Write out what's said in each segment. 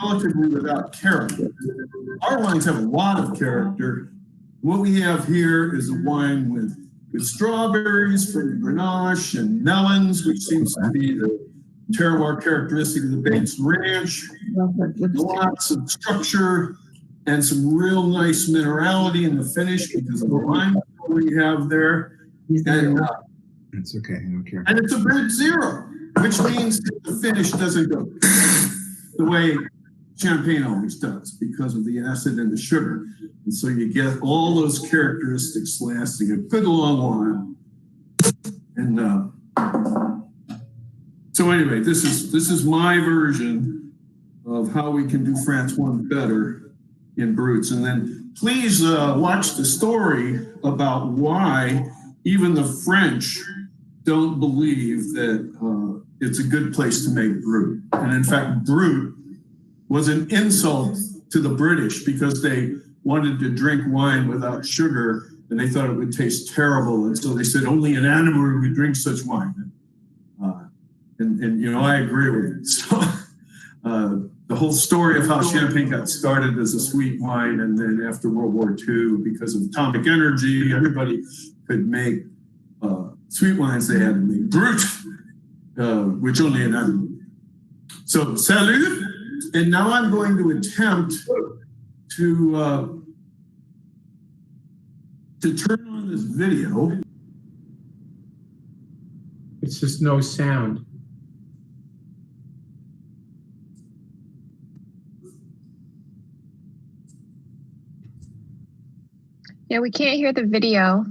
relatively without character. Our wines have a lot of character. What we have here is a wine with strawberries from Grenache and melons, which seems to be the terroir characteristic of the Bates Ranch. Lots of structure and some real nice minerality in the finish because of the lime we have there. And it's okay, I don't care. And it's a Brut Zero, which means that the finish doesn't go the way champagne always does because of the acid and the sugar. And so you get all those characteristics lasting a good long while. And so anyway, this is my version of how we can do France one better in Bruts. And then please watch the story about why even the French don't believe that it's a good place to make Brut. And in fact, Brut was an insult to the British because they wanted to drink wine without sugar and they thought it would taste terrible. And so they said, only an animal would drink such wine. And you know, I agree with it. So the whole story of how champagne got started as a sweet wine, and then after World War II, because of atomic energy, everybody could make sweet wines. They had to make Brut, which only an animal. So, salut. And now I'm going to attempt to turn on this video. It's just no sound. Yeah, we can't hear the video.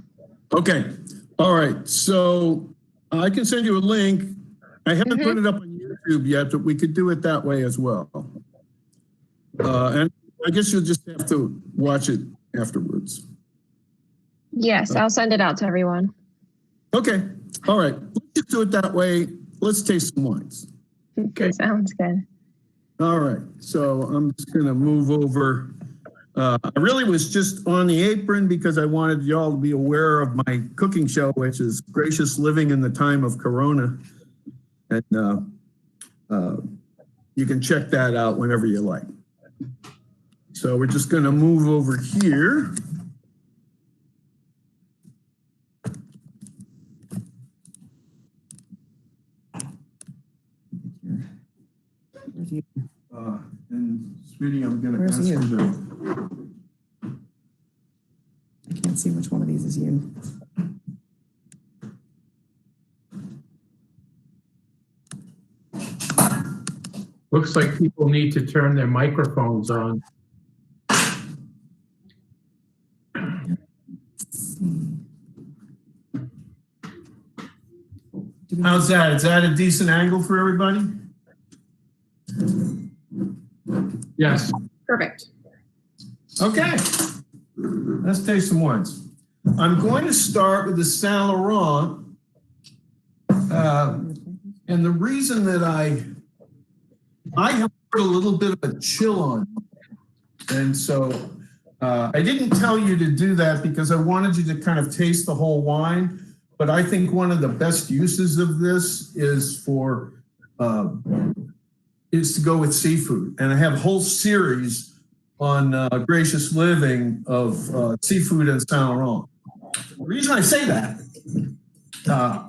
Okay. All right. So I can send you a link. I haven't put it up on YouTube yet, but we could do it that way as well. And I guess you'll just have to watch it afterwards. Yes, I'll send it out to everyone. Okay. All right. Let's just do it that way. Let's taste some wines. Okay. Sounds good. All right. So I'm just going to move over. I really was just on the apron because I wanted y'all to be aware of my cooking show, which is Gracious Living in the Time of Corona. And you can check that out whenever you like. So we're just going to move over here. And sweetie, I'm going to ask you to. I can't see which one of these is you. Looks like people need to turn their microphones on. How's that? Is that a decent angle for everybody? Yes. Perfect. Okay. Let's taste some wines. I'm going to start with the Saint Laurent. And the reason that I have put a little bit of a chill on it. And so I didn't tell you to do that because I wanted you to kind of taste the whole wine. But I think one of the best uses of this is to go with seafood. And I have a whole series on Gracious Living of seafood and Saint Laurent. The reason I say that,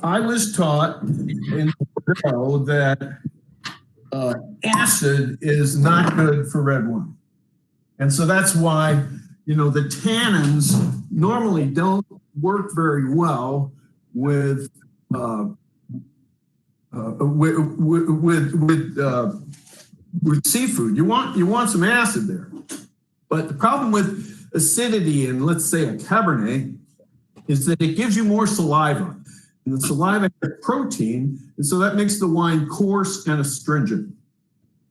I was taught in Bordeaux that acid is not good for red wine. And so that's why, you know, the tannins normally don't work very well with seafood. You want some acid there. But the problem with acidity in, let's say, a Cabernet is that it gives you more saliva. And the saliva has protein, and so that makes the wine coarse and astringent.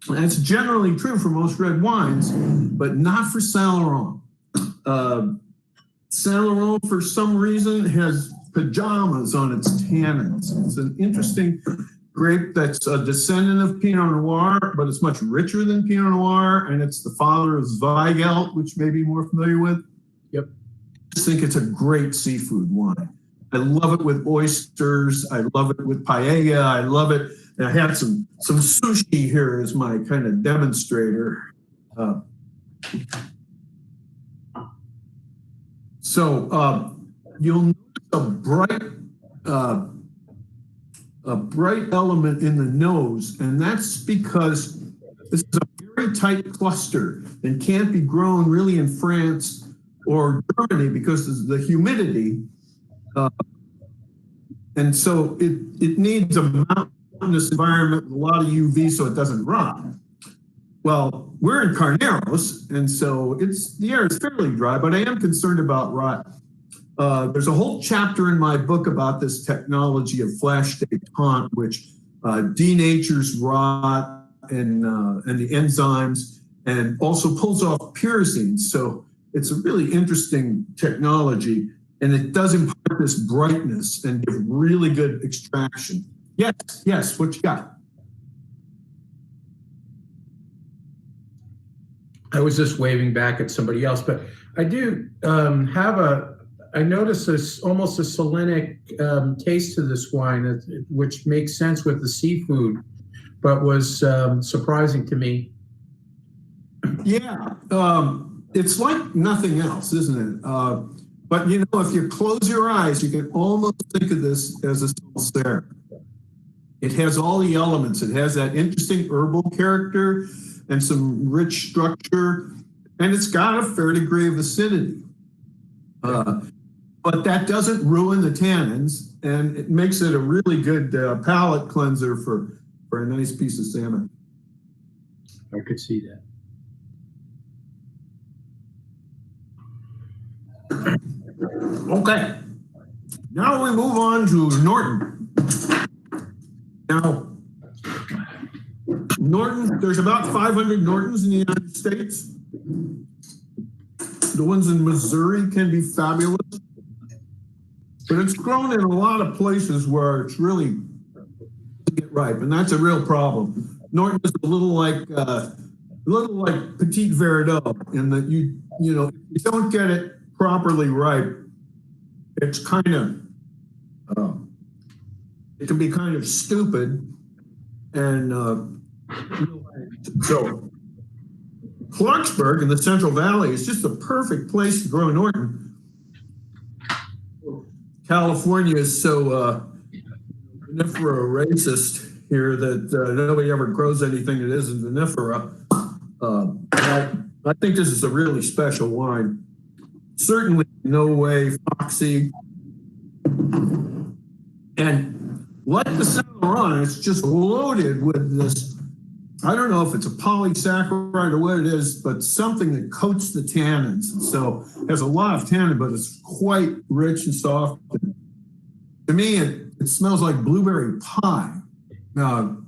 And that's generally true for most red wines, but not for Saint Laurent. Saint Laurent, for some reason, has pajamas on its tannins. It's an interesting grape that's a descendant of Pinot Noir, but it's much richer than Pinot Noir, and it's the father of Zweigelt, which you may be more familiar with. Yep. I just think it's a great seafood wine. I love it with oysters. I love it with paella. I love it. And I had some sushi here as my kind of demonstrator. You'll notice a bright element in the nose, and that's because this is a very tight cluster and can't be grown really in France or Germany because of the humidity. And so it needs a mountainous environment with a lot of UV so it doesn't rot. Well, we're in Carneros, and so the air is fairly dry, but I am concerned about rot. There's a whole chapter in my book about this technology of flash détente, which denatures rot and the enzymes, and also pulls off pyrazines. So it's a really interesting technology, and it does impart this brightness and give really good extraction. Yes, what you got? I was just waving back at somebody else, but I do I notice this almost a Selenic taste to this wine, which makes sense with the seafood, but was surprising to me. Yeah, it's like nothing else, isn't it? But if you close your eyes, you can almost think of this as a Sancerre. It has all the elements. It has that interesting herbal character and some rich structure, and it's got a fair degree of acidity. But that doesn't ruin the tannins, and it makes it a really good palate cleanser for a nice piece of salmon. I could see that. Okay, now we move on to Norton. Now, Norton, there's about 500 Nortons in the United States. The ones in Missouri can be fabulous, but it's grown in a lot of places where it's really get ripe, and that's a real problem. Norton is a little like Petit Verdot in that you don't get it properly ripe. It's kind of it can be kind of stupid, and so Clarksburg in the Central Valley is just the perfect place to grow Norton. California is so vinifera racist here that nobody ever grows anything that isn't vinifera. I think this is a really special wine. Certainly no way foxy. And like the Saint Laurent, it's just loaded with this, I don't know if it's a polysaccharide or what it is, but something that coats the tannins. And so it has a lot of tannin, but it's quite rich and soft. To me, it smells like blueberry pie, and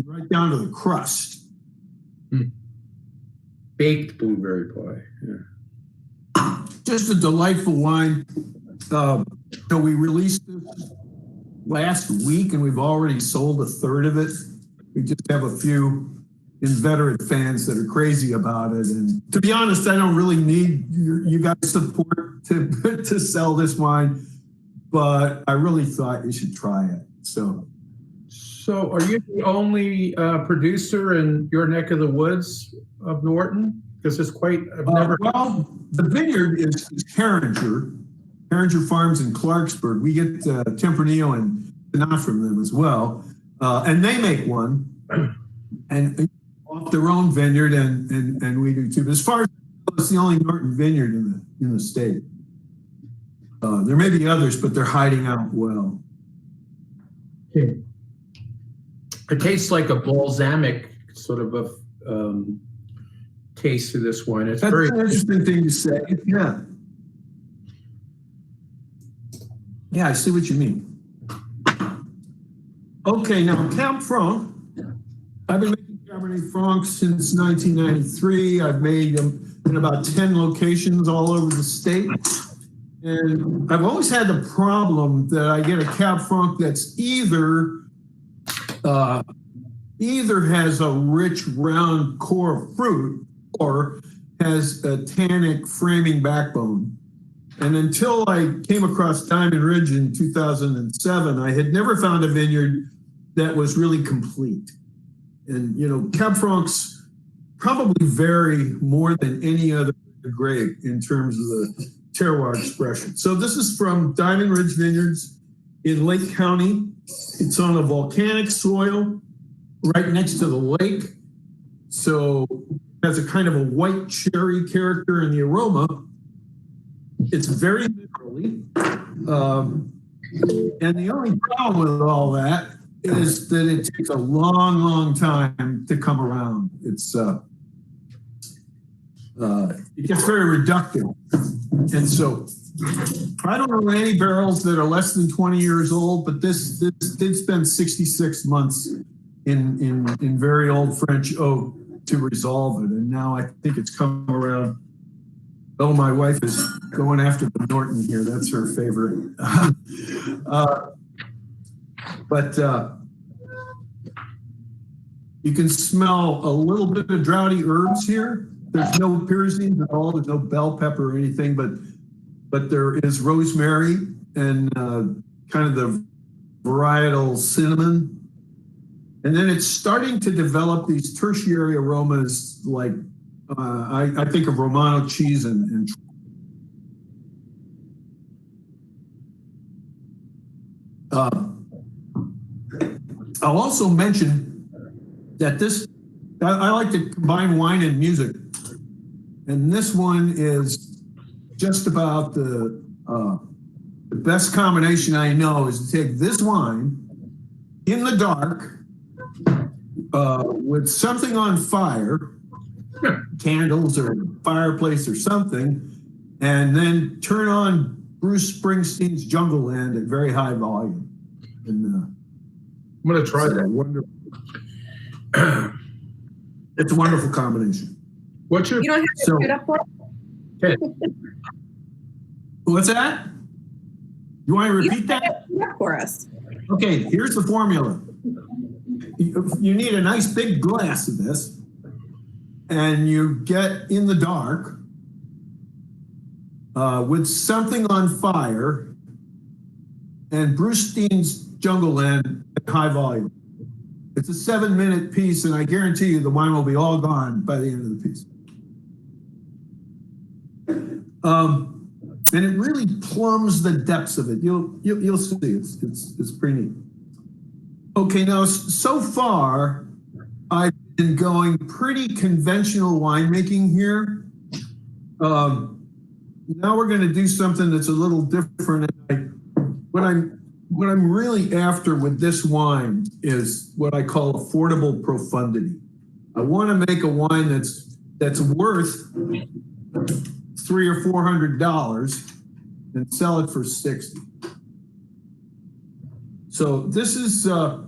right down to the crust. Baked blueberry pie. Yeah. Just a delightful wine. We released this last week, and we've already sold a third of it. We just have a few inveterate fans that are crazy about it. And to be honest, I don't really need you guys' support to sell this wine, but I really thought you should try it. So are you the only producer in your neck of the woods of Norton? Because it's quite, I've never. Well, the vineyard is Herringer Farms in Clarksburg. We get Tempranillo and Grenache from them as well. And they make one, and off their own vineyard, and we do too. But as far as I know, it's the only Norton vineyard in the state. There may be others, but they're hiding out well. It tastes like a balsamic sort of a taste to this wine. It's That's very an interesting thing to say. Yeah. Yeah, I see what you mean. Okay, now Cab Franc. I've been making Cabernet Franc since 1993. I've made them in about 10 locations all over the state. And I've always had the problem that I get a Cab Franc that's either has a rich round core of fruit or has a tannic framing backbone. And until I came across Diamond Ridge in 2007, I had never found a vineyard that was really complete. And, you know, Cab Francs probably vary more than any other grape in terms of the terroir expression. So this is from Diamond Ridge Vineyards in Lake County. It's on a volcanic soil right next to the lake. So it has a kind of a white cherry character in the aroma. It's very minerally. And the only problem with all that is that it takes a long, long time to come around. It gets very reductive. And so I don't know any barrels that are less than 20 years old, but this did spend 66 months in very old French oak to resolve it. And now I think it's come around. Oh, my wife is going after the Norton here. That's her favorite. But you can smell a little bit of droughty herbs here. There's no pyrazines at all. There's no bell pepper or anything, but there is rosemary and kind of the varietal cinnamon. And then it's starting to develop these tertiary aromas like I think of Romano cheese and I'll also mention that I like to combine wine and music. And this one is just about the best combination I know is to take this wine in the dark with something on fire, candles or fireplace or something, and then turn on Bruce Springsteen's Jungle Land at very high volume. And, I'm going to try that. Wonderful. It's a wonderful combination. What's your? You don't have to put it up for Okay. What's that? You want to repeat that? up for us. Okay, here's the formula. You need a nice big glass of this, and you get in the dark with something on fire and Bruce Steen's Jungle Land at high volume. It's a 7-minute piece, and I guarantee you the wine will be all gone by the end of the piece. And it really plumbs the depths of it. You'll see. It's pretty neat. Okay, now so far I've been going pretty conventional winemaking here. Now we're going to do something that's a little different. What I'm really after with this wine is what I call affordable profundity. I want to make a wine that's worth $300 or $400 and sell it for $60. So this is a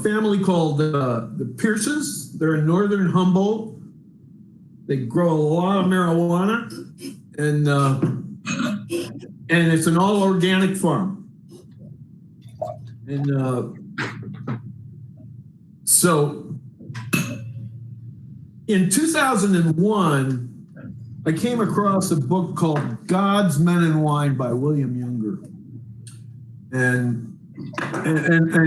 family called the Pierces. They're in northern Humboldt. They grow a lot of marijuana, and it's an all organic farm. And so in 2001, I came across a book called God's Men and Wine by William Younger. And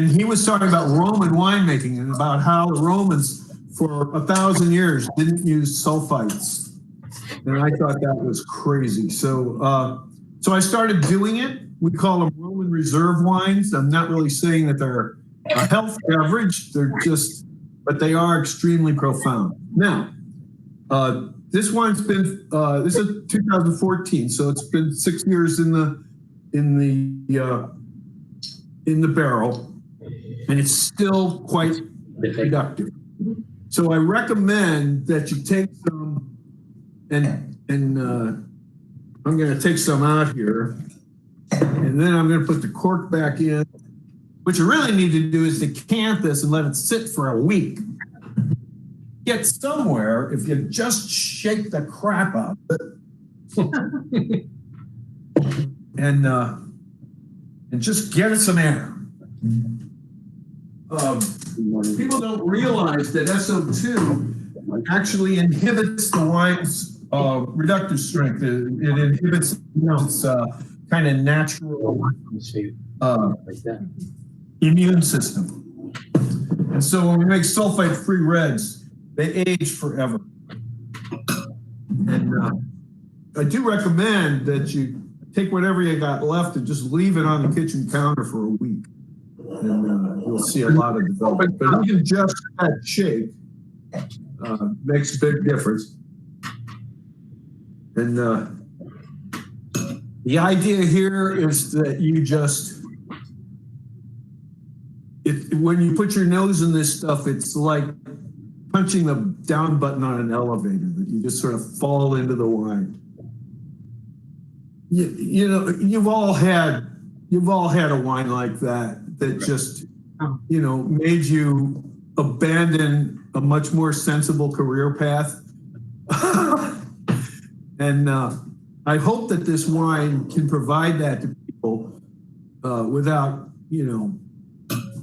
he was talking about Roman winemaking and about how the Romans for 1,000 years didn't use sulfites. And I thought that was crazy. So I started doing it. We call them Roman reserve wines. I'm not really saying that they're a health beverage. But they are extremely profound. Now, this wine's been, this is 2014. So it's been 6 years in the barrel, and it's still quite productive. So I recommend that you take some, and I'm going to take some out here, and then I'm going to put the cork back in. What you really need to do is decant this and let it sit for a week. Get somewhere if you just shake the crap out of it, and just get it some air. People don't realize that SO2 actually inhibits the wine's reductive strength. It inhibits its kind of natural immune system. And so when we make sulfite-free reds, they age forever. And I do recommend that you take whatever you got left and just leave it on the kitchen counter for a week. And you'll see a lot of development. But even just that shake makes a big difference. And the idea here is that you just, when you put your nose in this stuff, it's like punching the down button on an elevator, that you just sort of fall into the wine. You know, you've all had a wine like that just, you know, made you abandon a much more sensible career path. And I hope that this wine can provide that to people without, you know,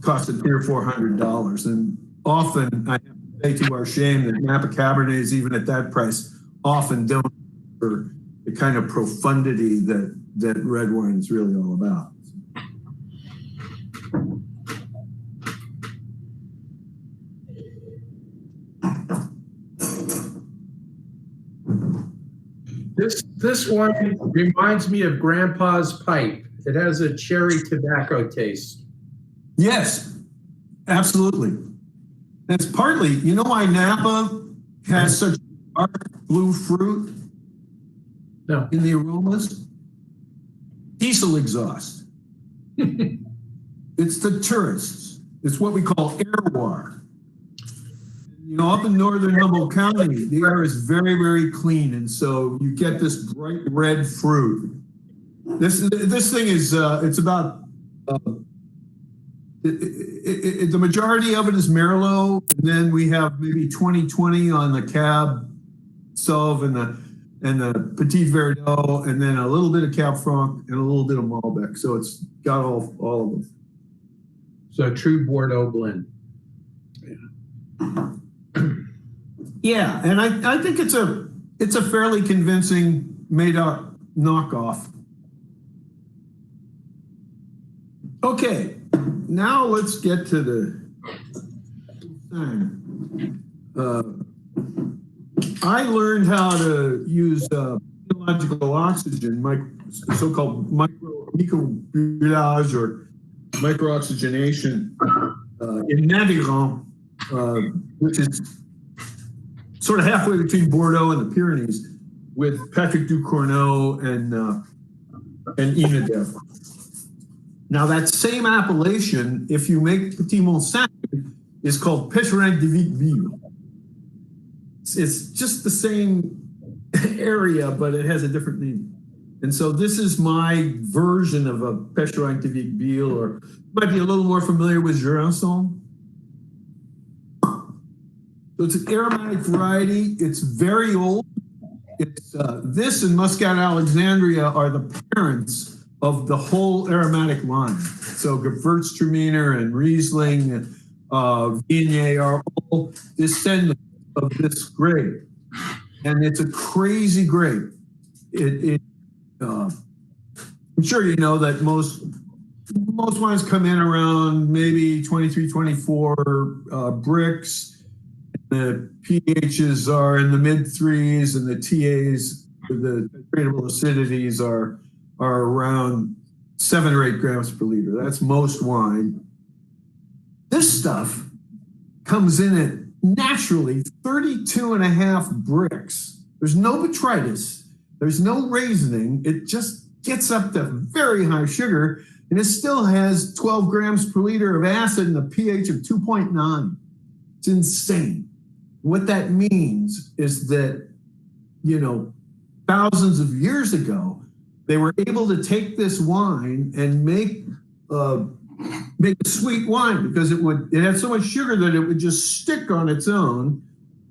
costing $300 or $400. And often, I have to say to our shame, that Napa Cabernets, even at that price, often don't for the kind of profundity that red wine is really all about. This one reminds me of Grandpa's pipe. It has a cherry tobacco taste. Yes, absolutely. It's partly, you know why Napa has such dark blue fruit No. in the aromas? Diesel exhaust. It's the tourists. It's what we call airwar. You know, up in northern Humboldt County, the air is very, very clean, and so you get this bright red fruit. This thing is it's about the majority of it is Merlot, and then we have maybe 20-20 on the Cab Sauv and the Petit Verdot, and then a little bit of Cab Franc and a little bit of Malbec. So it's got all of them. So a true Bordeaux blend. Yeah, and I think it's a fairly convincing made up knockoff. Okay, now let's get to the thing. I learned how to use biological oxygen, so-called microbrillage or microoxygenation in Navigon, which is sort of halfway between Bordeaux and the Pyrenees, with Patrick Ducournau and Inadev. Now that same appellation, if you make Petit Montsant, is called Pécherin de Viqueville. It's just the same area, but it has a different name. And so this is my version of a Pécherin de Viqueville, or might be a little more familiar with Jurançon. So it's an aromatic variety. It's very old. It's this and Muscat Alexandria are the parents of the whole aromatic line. So Gewürztraminer and Riesling and Viognier are all descendants of this grape, and it's a crazy grape. I'm sure you know that most wines come in around maybe 23, 24 bricks. The pHs are in the mid threes, and the TAs, the tradable acidities, are around 7 or 8 grams per liter. That's most wine. This stuff comes in at naturally 32.5 bricks. There's no botrytis. There's no raisoning. It just gets up to very high sugar, and it still has 12 grams per liter of acid and a pH of 2.9. It's insane. What that means is that, you know, thousands of years ago, they were able to take this wine and make a sweet wine, because it had so much sugar that it would just stick on its own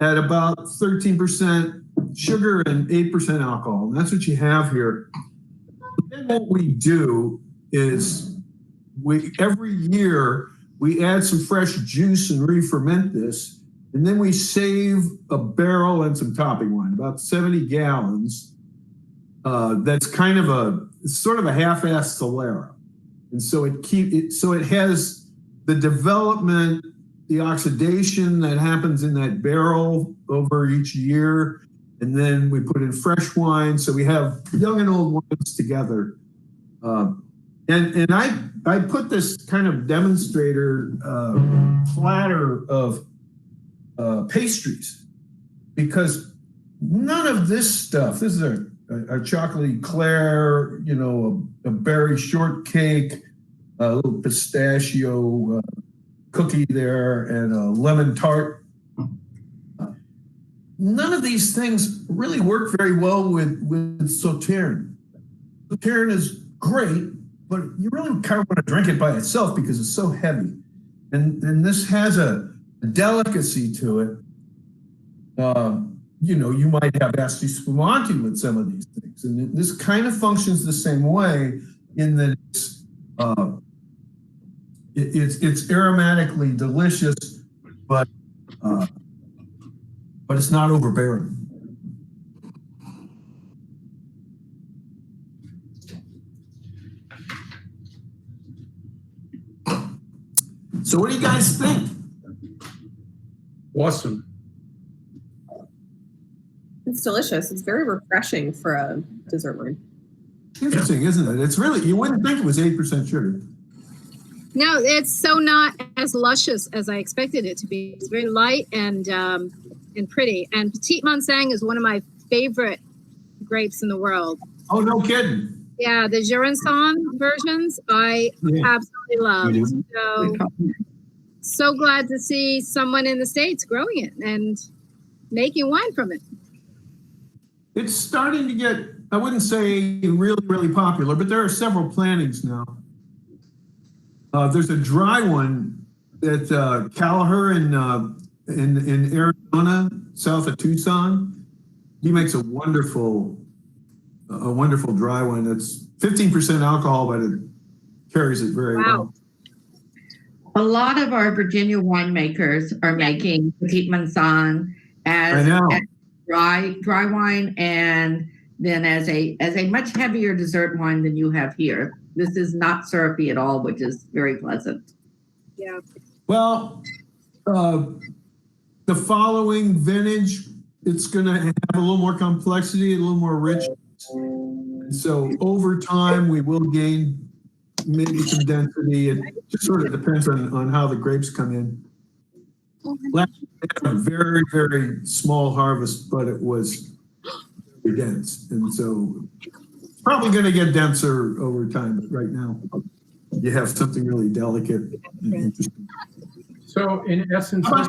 at about 13% sugar and 8% alcohol. And that's what you have here. Then what we do is every year we add some fresh juice and re-ferment this. And then we save a barrel and some topping wine, about 70 gallons. That's kind of sort of a half-assed Solera. And so it has the development, the oxidation that happens in that barrel over each year. And then we put in fresh wine. So we have young and old wines together. And I put this kind of demonstrator platter of pastries, because none of this stuff, this is a chocolate eclair, a berry shortcake, a little pistachio cookie there, and a lemon tart. None of these things really work very well with Sauterne. Sauterne is great, but you really kind of want to drink it by itself because it's so heavy. And this has a delicacy to it. You might have Asti Spumante with some of these things. And this kind of functions the same way in that it's aromatically delicious, but it's not overbearing. So what do you guys think? Awesome. It's delicious. It's very refreshing for a dessert wine. Interesting, isn't it? It's really, you wouldn't think it was 8% sugar. No, it's so not as luscious as I expected it to be. It's very light and pretty. And Petite Manseng is one of my favorite grapes in the world. Oh, no kidding. Yeah, the Jurançon versions I absolutely love. So glad to see someone in the States growing it and making wine from it. It's starting to get, I wouldn't say really, really popular, but there are several plantings now. There's a dry one at Callagher in Arizona, south of Tucson. He makes a wonderful dry one. That's 15% alcohol, but it carries it very well. A lot of our Virginia winemakers are making Petite Manseng as dry wine, and then as a much heavier dessert wine than you have here. This is not syrupy at all, which is very pleasant. Yeah. Well, the following vintage, it's going to have a little more complexity, a little more richness. So over time, we will gain maybe some density. It just sort of depends on how the grapes come in. Last year we had a very, very small harvest, but it was very dense. And so it's probably going to get denser over time. But right now, you have something really delicate and interesting. So in essence, this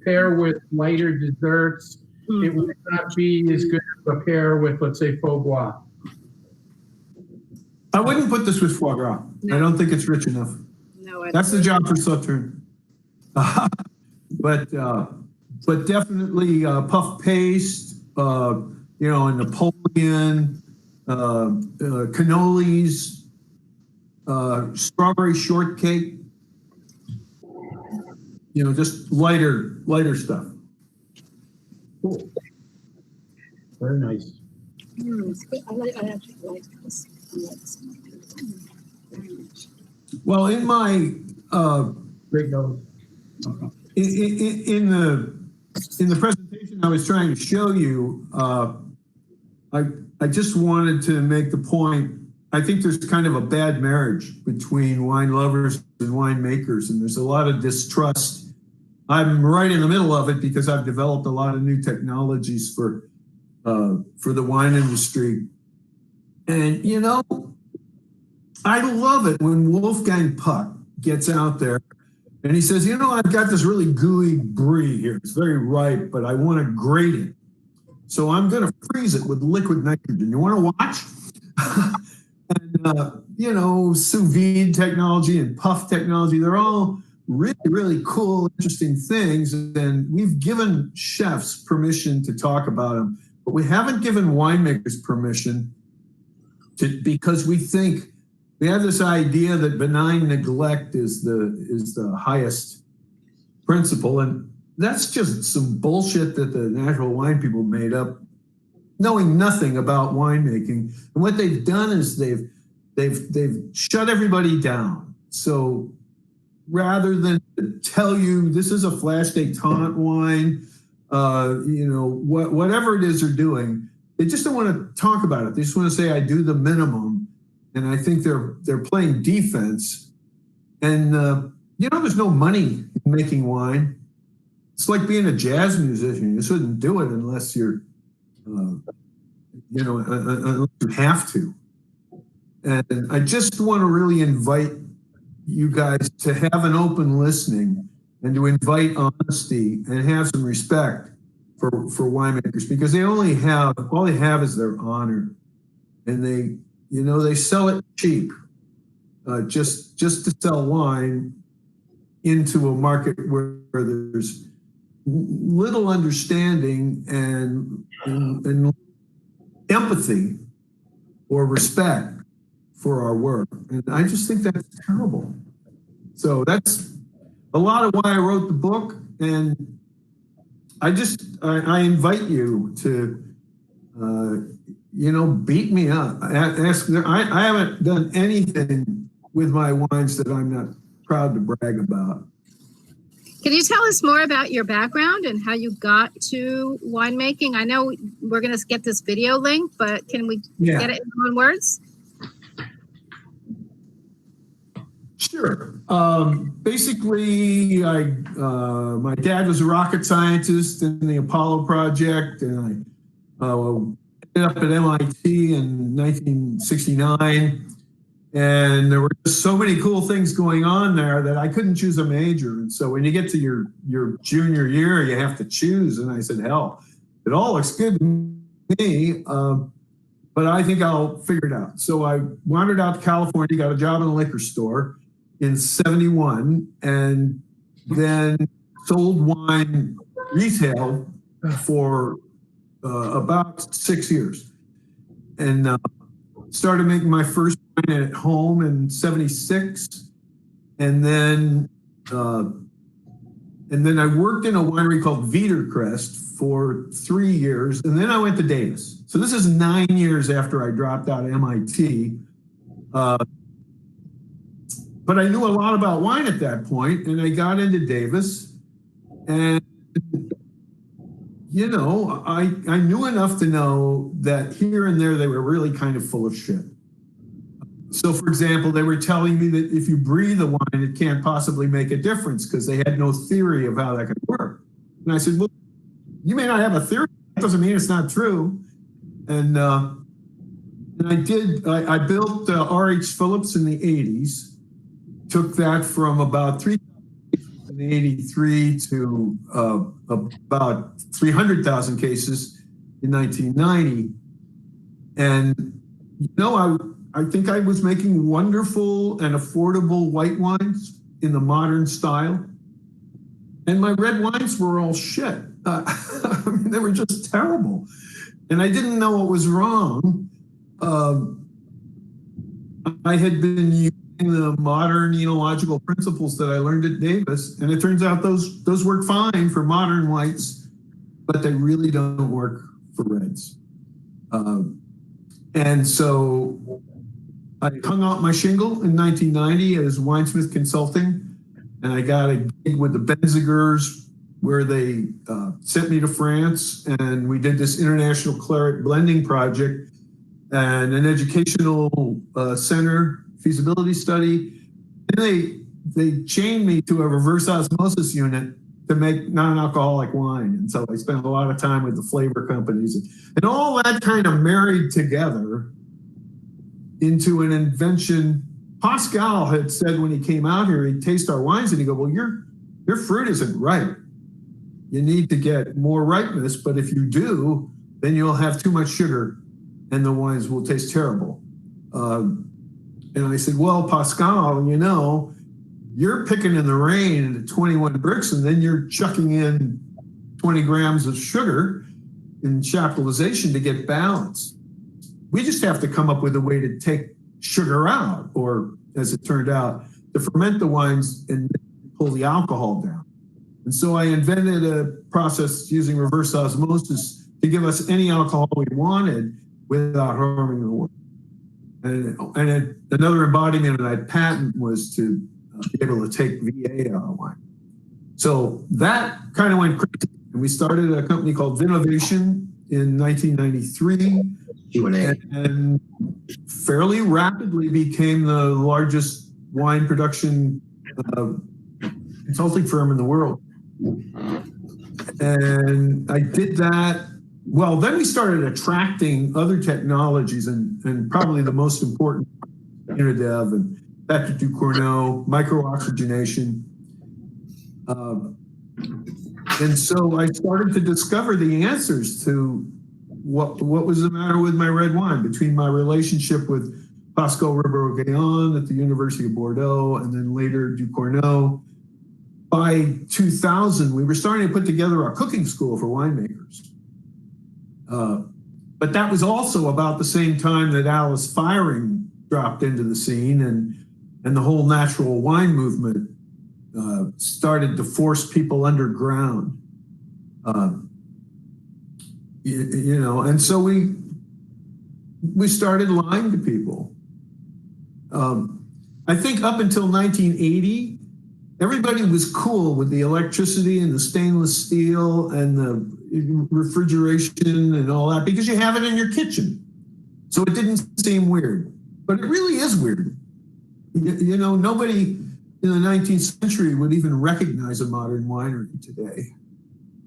pair with lighter desserts, it would not be as good to prepare with, let's say, foie gras. I wouldn't put this with foie gras. No. I don't think it's rich enough. No, that's the job for Sauterne. But definitely puff paste, and Napoleon, cannolis, strawberry shortcake. Just lighter stuff. Cool. Very nice. I actually like this. Well, in my Great nose. in the presentation I was trying to show you, I just wanted to make the point. I think there's kind of a bad marriage between wine lovers and winemakers, and there's a lot of distrust. I'm right in the middle of it because I've developed a lot of new technologies for the wine industry. And, I love it when Wolfgang Puck gets out there and he says, I've got this really gooey brie here. It's very ripe, but I want to grate it. So I'm going to freeze it with liquid nitrogen. You want to watch? And, sous vide technology and puff technology, they're all really, really cool, interesting things. And we've given chefs permission to talk about them, but we haven't given winemakers permission because we think we have this idea that benign neglect is the highest principle. And that's just some bullshit that the natural wine people made up, knowing nothing about winemaking. And what they've done is they've shut everybody down. So rather than tell you this is a flash détente wine, whatever it is they're doing, they just don't want to talk about it. They just want to say, I do the minimum. And I think they're playing defense. And, there's no money in making wine. It's like being a jazz musician. You shouldn't do it unless you're, unless you have to. And I just want to really invite you guys to have an open listening and to invite honesty and have some respect for winemakers, because all they have is their honor, and they sell it cheap, just to sell wine into a market where there's little understanding and empathy or respect for our work. And I just think that's terrible. So that's a lot of why I wrote the book. And I invite you to, beat me up. I haven't done anything with my wines that I'm not proud to brag about. Can you tell us more about your background and how you got to winemaking? I know we're going to get this video link, but can we get it in your own words? Sure. Basically, my dad was a rocket scientist in the Apollo project, and I ended up at MIT in 1969. And there were just so many cool things going on there that I couldn't choose a major. And so when you get to your junior year, you have to choose. And I said, hell, it all looks good to me, but I think I'll figure it out. So I wandered out to California, got a job in a liquor store in 71, and then sold wine retail for about 6 years. And started making my first wine at home in 76. And then I worked in a winery called Vidercrest for 3 years. And then I went to Davis. So this is 9 years after I dropped out of MIT. But I knew a lot about wine at that point, and I got into Davis. And I knew enough to know that here and there they were really kind of full of shit. So, for example, they were telling me that if you breathe a wine, it can't possibly make a difference because they had no theory of how that could work. And I said, well, you may not have a theory. That doesn't mean it's not true. And I built R.H. Phillips in the 80s, took that from about 3,083 to about 300,000 cases in 1990. And, I think I was making wonderful and affordable white wines in the modern style. And my red wines were all shit. They were just terrible. And I didn't know what was wrong. I had been using the modern enological principles that I learned at Davis. And it turns out those work fine for modern whites, but they really don't work for reds. And so I hung out my shingle in 1990 as Winesmith Consulting, and I got a gig with the Benzigers where they sent me to France, and we did this international claret blending project and an educational center feasibility study. And they chained me to a reverse osmosis unit to make non-alcoholic wine. And so I spent a lot of time with the flavor companies, and all that kind of married together into an invention. Pascal had said when he came out here, he'd taste our wines and he'd go, well, your fruit isn't ripe. You need to get more ripeness, but if you do, then you'll have too much sugar and the wines will taste terrible. And I said, well, Pascal, you're picking in the rain into 21 bricks and then you're chucking in 20 grams of sugar in chaptalization to get balance. We just have to come up with a way to take sugar out, or as it turned out, to ferment the wines and pull the alcohol down. And so I invented a process using reverse osmosis to give us any alcohol we wanted without harming the world. And another embodiment that I patent was to be able to take VA out of wine. So that kind of went crazy. And we started a company called Vinovation in 1993 and fairly rapidly became the largest wine production consulting firm in the world. And I did that. Well, then we started attracting other technologies and probably the most important, InnoDev and Factor du Cournot, micro-oxygenation. And so I started to discover the answers to what was the matter with my red wine between my relationship with Pascal Ribeiro-Gaillon at the University of Bordeaux and then later du Cournot. By 2000, we were starting to put together a cooking school for winemakers. But that was also about the same time that Alice Firing dropped into the scene and the whole natural wine movement started to force people underground. And so we started lying to people. I think up until 1980, everybody was cool with the electricity and the stainless steel and the refrigeration and all that because you have it in your kitchen. So it didn't seem weird, but it really is weird. Nobody in the 19th century would even recognize a modern winery today.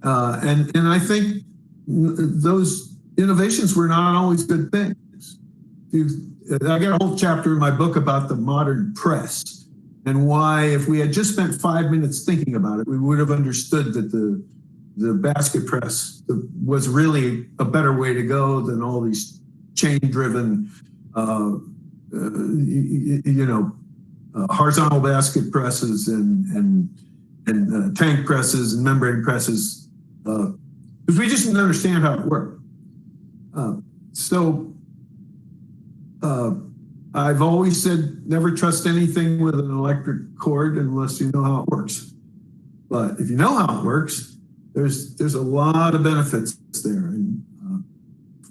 And I think those innovations were not always good things. I got a whole chapter in my book about the modern press and why, if we had just spent 5 minutes thinking about it, we would have understood that the basket press was really a better way to go than all these chain-driven, horizontal basket presses and tank presses and membrane presses, because we just didn't understand how it worked. I've always said never trust anything with an electric cord unless you know how it works. But if you know how it works, there's a lot of benefits there. And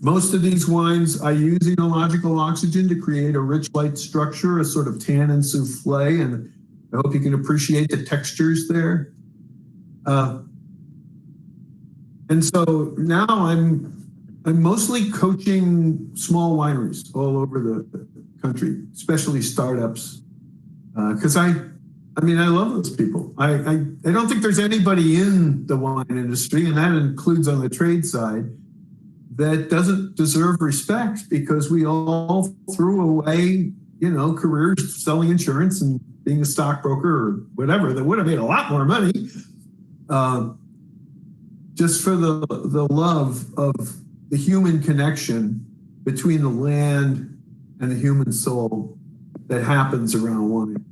most of these wines, I use enological oxygen to create a rich light structure, a sort of tannin souffle, and I hope you can appreciate the textures there. And so now I'm mostly coaching small wineries all over the country, especially startups, because I love those people. I don't think there's anybody in the wine industry, and that includes on the trade side, that doesn't deserve respect because we all threw away, careers selling insurance and being a stockbroker or whatever that would have made a lot more money, just for the love of the human connection between the land and the human soul that happens around wine.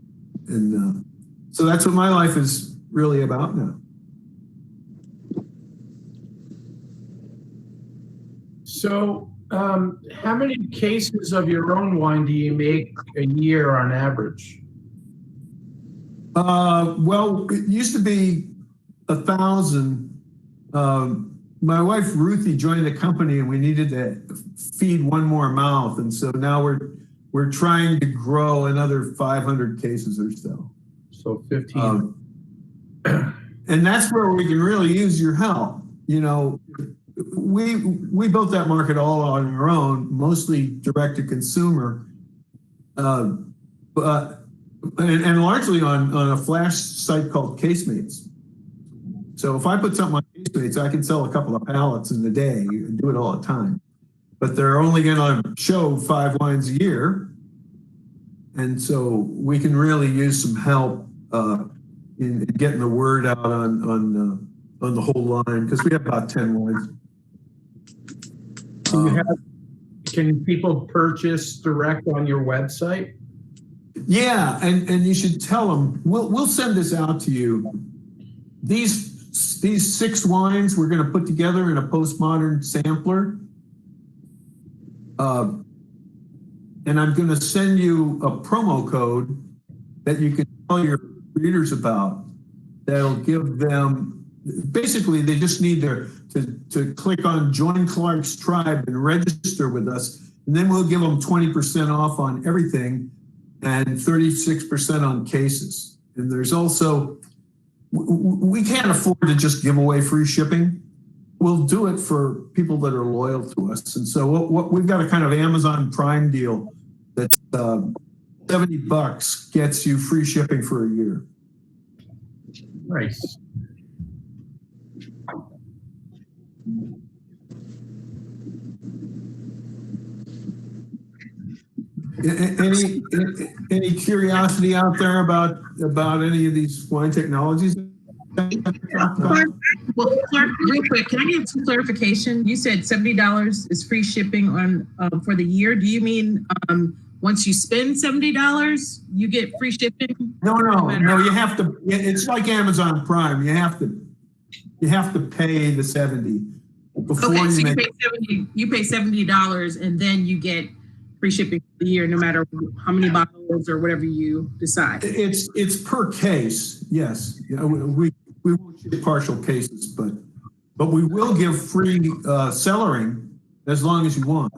And so that's what my life is really about now. So how many cases of your own wine do you make a year on average? Well, it used to be 1,000. My wife Ruthie joined the company and we needed to feed one more mouth. And so now we're trying to grow another 500 cases or so. So 15. And that's where we can really use your help. We built that market all on our own, mostly direct to consumer, but largely on a flash site called Casemates. So if I put something on Casemates, I can sell a couple of pallets in a day and do it all the time. But they're only going to show 5 wines a year, and so we can really use some help in getting the word out on the whole line because we have about 10 wines. So can people purchase direct on your website? Yeah, and you should tell them, we'll send this out to you. These 6 wines we're going to put together in a postmodern sampler. And I'm going to send you a promo code that you can tell your readers about. that'll give them, basically they just need to click on Join Clark's Tribe and register with us. And then we'll give them 20% off on everything and 36% on cases. And there's also, we can't afford to just give away free shipping. We'll do it for people that are loyal to us. And so what we've got a kind of Amazon Prime deal that's $70 gets you free shipping for a year. Nice. Any curiosity out there about any of these wine technologies? Clark, real quick, can I get some clarification? You said $70 is free shipping on for the year. Do you mean once you spend $70, you get free shipping? No. You have to. It's like Amazon Prime. You have to pay the 70 before okay, so you pay $70 and then you get free shipping for the year, no matter how many bottles or whatever you decide. It's per case. Yes, we won't ship partial cases, but we will give free cellaring as long as you want.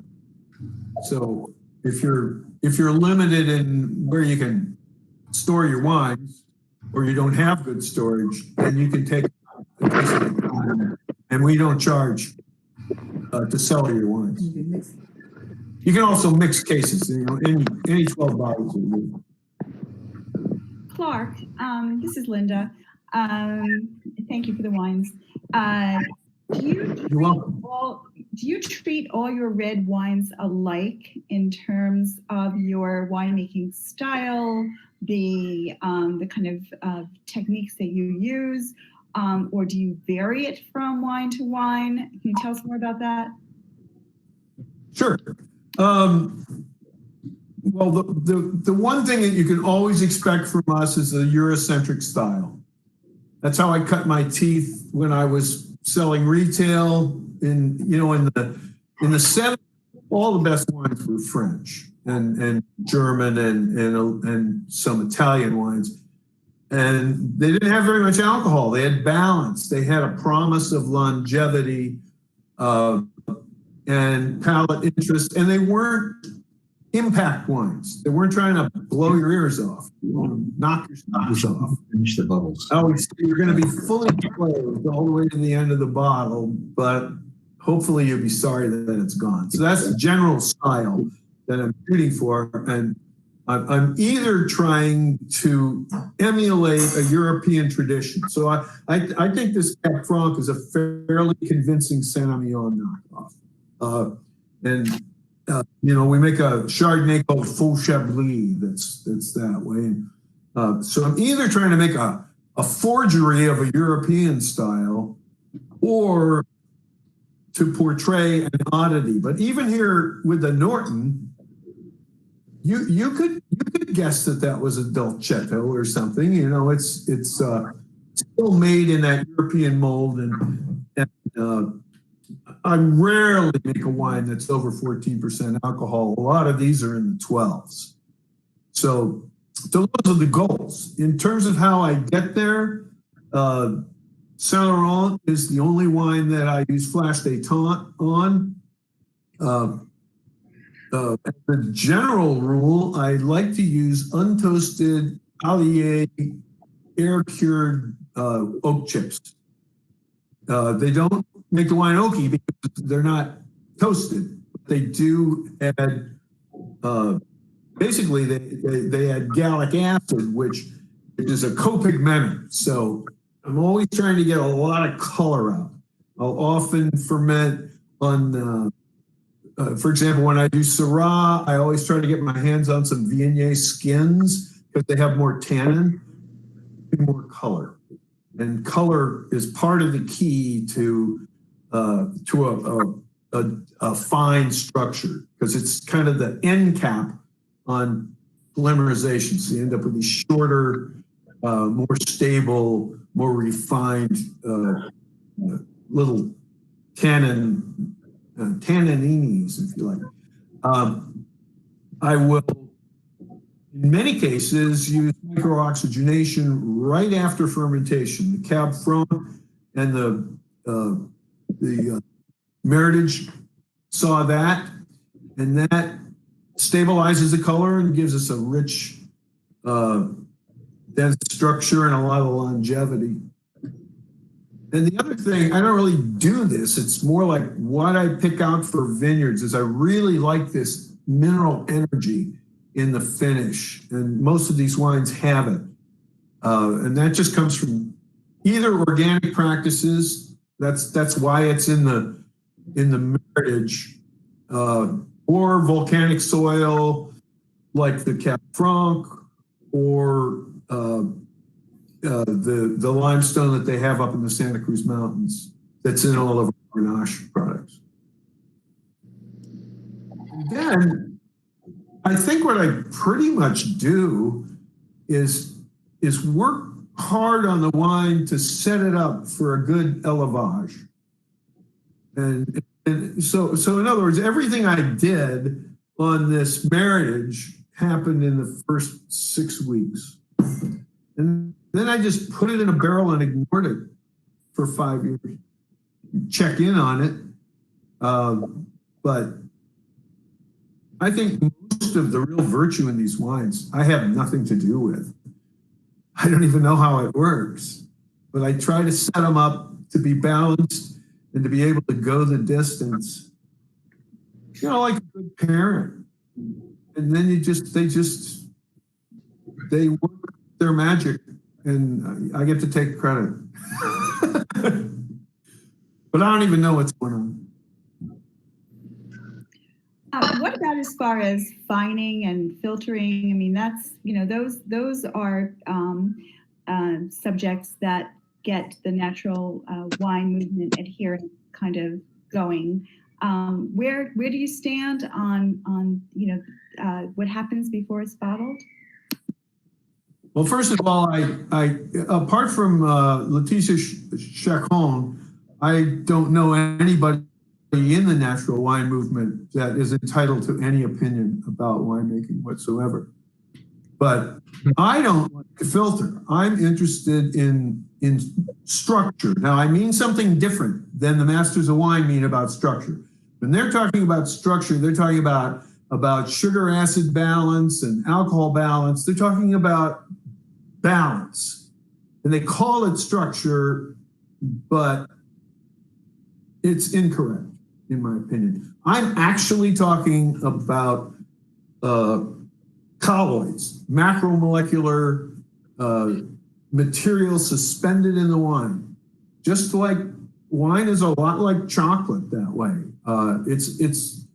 So if you're limited in where you can store your wines, or you don't have good storage, then you can take a case at a time, and we don't charge to sell your wines. You can also mix cases, any 12 bottles will do. Clark, this is Linda. Thank you for the wines. Do you treat all your red wines alike in terms of your winemaking style, the kind of techniques that you use, or do you vary it from wine to wine? Can you tell us more about that? Sure. Well, the one thing that you can always expect from us is a Eurocentric style. That's how I cut my teeth when I was selling retail in the 70s. All the best wines were French and German and some Italian wines. And they didn't have very much alcohol. They had balance. They had a promise of longevity and palate interest, and they weren't impact wines. They weren't trying to blow your ears off, knock your stocks off. Finish the bubbles. You're going to be fully closed all the way to the end of the bottle, but hopefully you'll be sorry that it's gone. So that's the general style that I'm shooting for, and I'm either trying to emulate a European tradition. So I think this Cab Franc is a fairly convincing Saint-Emilion knockoff. We make a Chardonnay called Faux Chablis that's that way. So I'm either trying to make a forgery of a European style or to portray an oddity. But even here with the Norton, you could guess that was a Dolcetto or something. It's still made in that European mold, and I rarely make a wine that's over 14% alcohol. A lot of these are in the 12s. So those are the goals. In terms of how I get there, Saint Laurent is the only wine that I use Flash Détente on. As a general rule, I like to use untoasted Allier air-cured oak chips. They don't make the wine oaky because they're not toasted. They do add, basically they add gallic acid, which is a copigmentant. So I'm always trying to get a lot of color out. I'll often ferment on, for example, when I do Syrah, I always try to get my hands on some Viognier skins because they have more tannin and more color. And color is part of the key to a fine structure, because it's kind of the end cap on polymerization. So you end up with these shorter, more stable, more refined little tannininis, if you like. I will in many cases, use microoxygenation right after fermentation. The Cab Franc and the Meritage saw that, and that stabilizes the color and gives us a rich, dense structure and a lot of longevity. And the other thing, I don't really do this. It's more like what I pick out for vineyards is I really like this mineral energy in the finish. And most of these wines have it. And that just comes from either organic practices. That's why it's in the Meritage, or volcanic soil like the Cab Franc, or the limestone that they have up in the Santa Cruz Mountains that's in all of our Grenache products. And then I think what I pretty much do is work hard on the wine to set it up for a good élevage. And so in other words, everything I did on this Meritage happened in the first 6 weeks. And then I just put it in a barrel and ignored it for 5 years. Check in on it. But I think most of the real virtue in these wines, I have nothing to do with. I don't even know how it works. But I try to set them up to be balanced and to be able to go the distance. You know, like a good parent. And then they work their magic, and I get to take credit. But I don't even know what's going on. What about as far as fining and filtering? I mean, that's, those are subjects that get the natural wine movement adherent kind of going. Where do you stand on what happens before it's bottled? Well, first of all, I apart from Laetitia Chacon, I don't know anybody in the natural wine movement that is entitled to any opinion about winemaking whatsoever. But I don't like to filter. I'm interested in structure. Now, I mean something different than the masters of wine mean about structure. When they're talking about structure, they're talking about sugar acid balance and alcohol balance. They're talking about balance. And they call it structure, but it's incorrect, in my opinion. I'm actually talking about colloids, macromolecular material suspended in the wine. Just like wine is a lot like chocolate that way. It's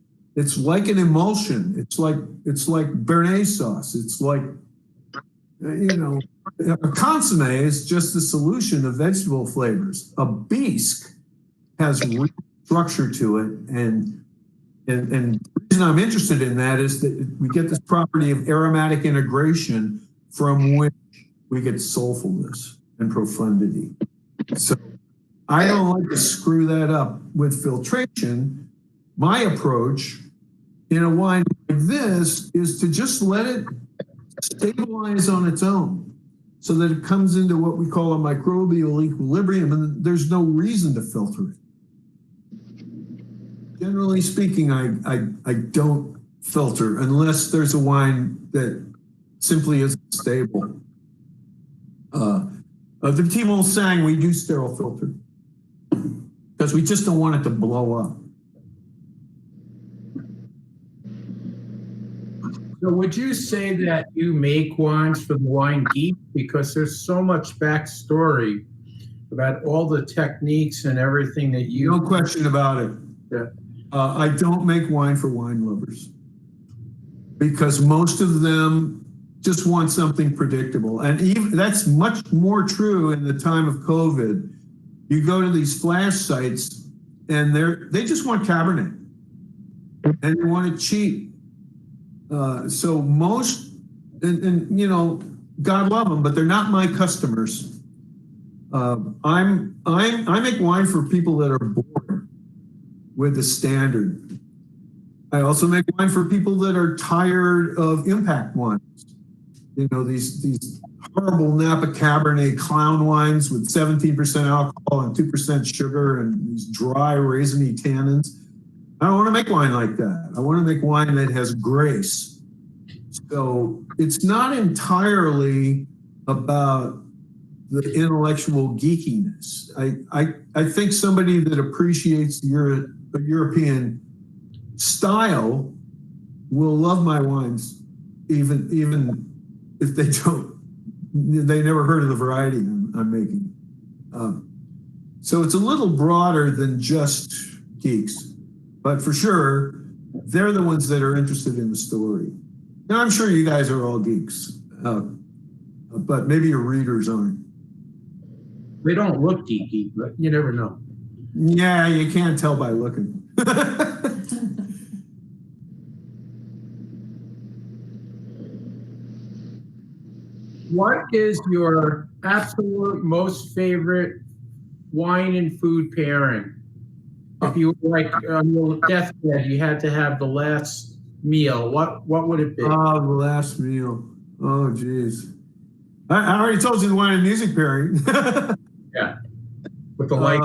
like an emulsion. It's like Béarnaise sauce. It's like, a consommé is just the solution of vegetable flavors. A bisque has real structure to it, and the reason I'm interested in that is that we get this property of aromatic integration from which we get soulfulness and profundity. So I don't like to screw that up with filtration. My approach in a wine like this is to just let it stabilize on its own so that it comes into what we call a microbial equilibrium, and there's no reason to filter it. Generally speaking, I don't filter unless there's a wine that simply isn't stable. The Petit Sang, we do sterile filter because we just don't want it to blow up. So would you say that you make wines for the wine geek? Because there's so much backstory about all the techniques and everything that you... No question about it. Yeah. I don't make wine for wine lovers because most of them just want something predictable. And even that's much more true in the time of COVID. You go to these flash sites and they just want Cabernet and they want it cheap. So most, and God love them, but they're not my customers. I make wine for people that are bored with the standard. I also make wine for people that are tired of impact wines. these horrible Napa Cabernet clown wines with 17% alcohol and 2% sugar and these dry raisiny tannins. I don't want to make wine like that. I want to make wine that has grace. So it's not entirely about the intellectual geekiness. I think somebody that appreciates the European style will love my wines, even if they never heard of the variety I'm making. So it's a little broader than just geeks, but for sure, they're the ones that are interested in the story. And I'm sure you guys are all geeks, but maybe your readers aren't. They don't look geeky, but you never know. Yeah, you can't tell by looking. What is your absolute most favorite wine and food pairing? If you were like on your deathbed, you had to have the last meal, what would it be? Oh, the last meal. Oh, geez. I already told you the wine and music pairing. Yeah. With the light.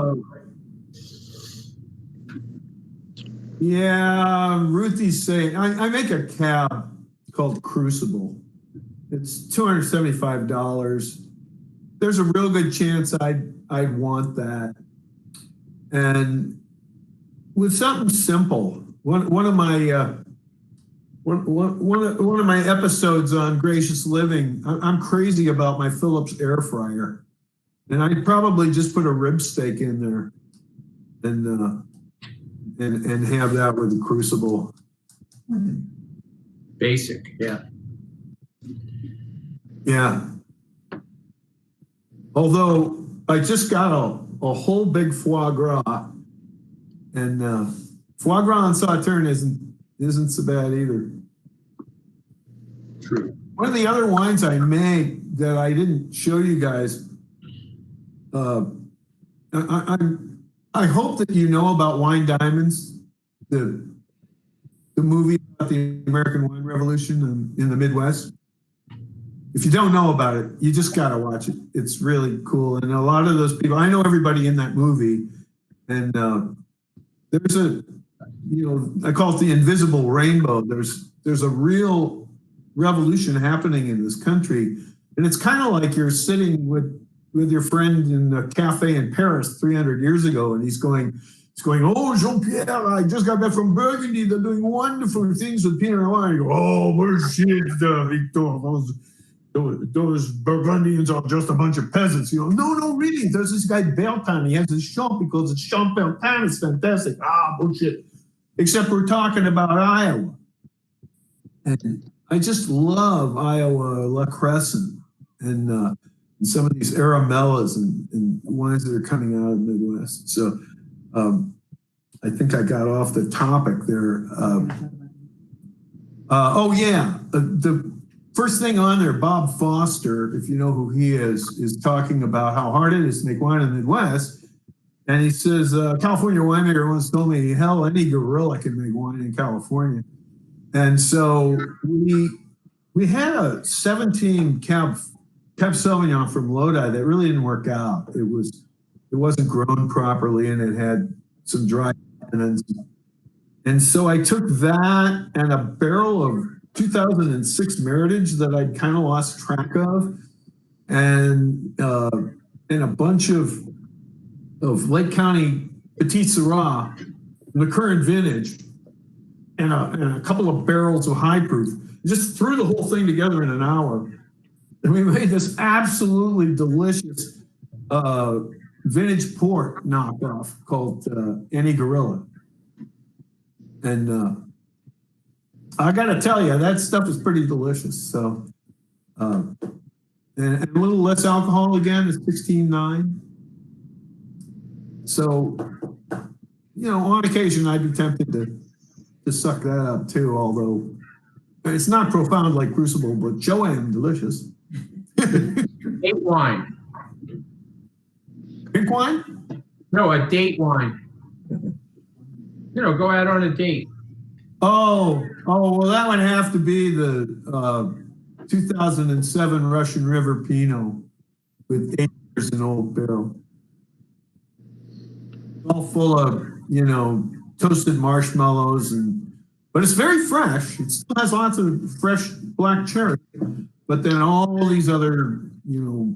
Yeah, Ruthie's saying, I make a cab called Crucible. It's $275. There's a real good chance I'd want that. And with something simple, one of my one of my episodes on Gracious Living, I'm crazy about my Philips air fryer, and I'd probably just put a rib steak in there, and have that with the Crucible. Basic, yeah. Yeah. Although I just got a whole big foie gras, and foie gras and Sauterne isn't so bad either. True. One of the other wines I make that I didn't show you guys, I hope that you know about Wine Diamonds, the movie about the American wine revolution in the Midwest. If you don't know about it, you just got to watch it. It's really cool. And a lot of those people, I know everybody in that movie, and there's I call it the invisible rainbow. There's a real revolution happening in this country. And it's kind of like you're sitting with your friend in a cafe in Paris 300 years ago, and he's going, oh, Jean-Pierre, I just got back from Burgundy. They're doing wonderful things with Pinot Noir. You go, oh, bullshit, Victor. Those Burgundians are just a bunch of peasants. No, really. There's this guy Bertin. He has his shop because it's Champ Bertin. It's fantastic. Bullshit. Except we're talking about Iowa. And I just love Iowa La Crescent and some of these Aramellas and wines that are coming out of the Midwest. So I think I got off the topic there. The first thing on there, Bob Foster, if you know who he is talking about how hard it is to make wine in the Midwest. And he says, California winemaker once told me, hell, any gorilla can make wine in California. And so we had a 17 Cab Sauvignon from Lodi that really didn't work out. It wasn't grown properly, and it had some dry tannins. And so I took that and a barrel of 2006 Meritage that I'd kind of lost track of, and a bunch of Lake County Petit Syrah, the current vintage, and a couple of barrels of high proof. Just threw the whole thing together in an hour, and we made this absolutely delicious vintage port knockoff called Any Gorilla. And I got to tell you, that stuff is pretty delicious. So, and a little less alcohol again is 16.9. So, on occasion, I'd be tempted to suck that up too, although it's not profound like Crucible, but Joanne, delicious. Date wine. Pink wine? No, a date wine. Go out on a date. Oh, well, that would have to be the 2007 Russian River Pinot with 8 years in old barrel. All full of, you know, toasted marshmallows, but it's very fresh. It still has lots of fresh black cherry, but then all these other, you know,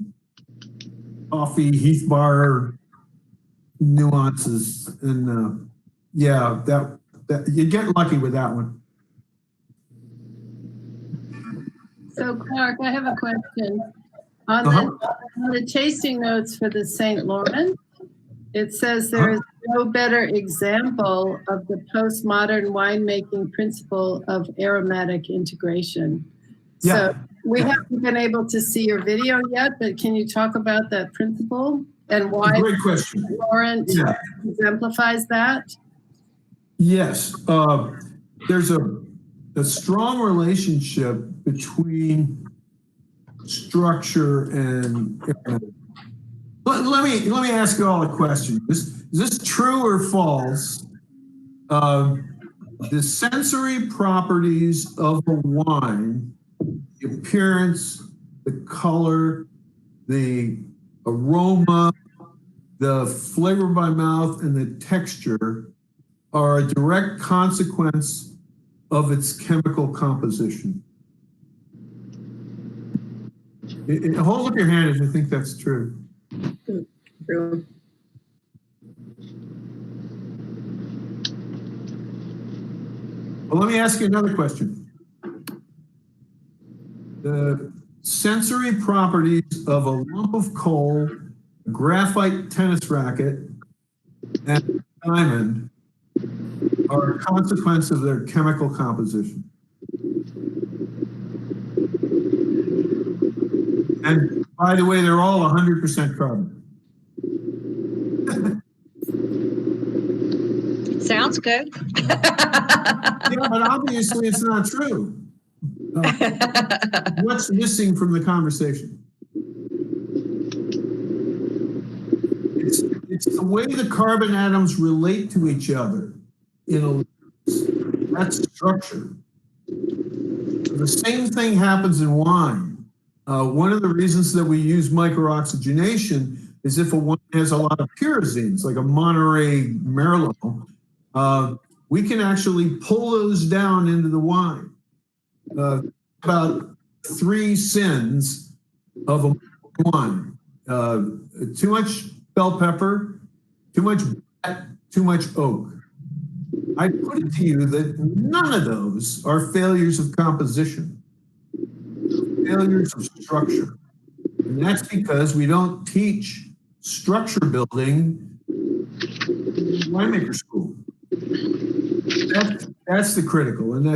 coffee, Heath bar nuances, and yeah, that you get lucky with that one. So Clark, I have a question. On the tasting notes for the St. Laurent, it says there is no better example of the postmodern winemaking principle of aromatic integration. Yeah. So we haven't been able to see your video yet, but can you talk about that principle and why Great question. Laurent exemplifies that? Yes, there's a strong relationship between structure and. Let me ask you all a question. Is this true or false? The sensory properties of a wine, the appearance, the color, the aroma, the flavor by mouth, and the texture are a direct consequence of its chemical composition. Hold up your hand if you think that's true. True. Well, let me ask you another question. The sensory properties of a lump of coal, a graphite tennis racket, and a diamond are a consequence of their chemical composition. And by the way, they're all 100% carbon. Sounds good. Yeah, but obviously it's not true. What's missing from the conversation? It's the way the carbon atoms relate to each other. That's structure. The same thing happens in wine. One of the reasons that we use microoxygenation is if a wine has a lot of pyrazines, like a Monterey Merlot, we can actually pull those down into the wine. About 3 sins of a wine. Too much bell pepper, too much bat, too much oak. I put it to you that none of those are failures of composition, failures of structure. And that's because we don't teach structure building in winemaker school. That's the critical, and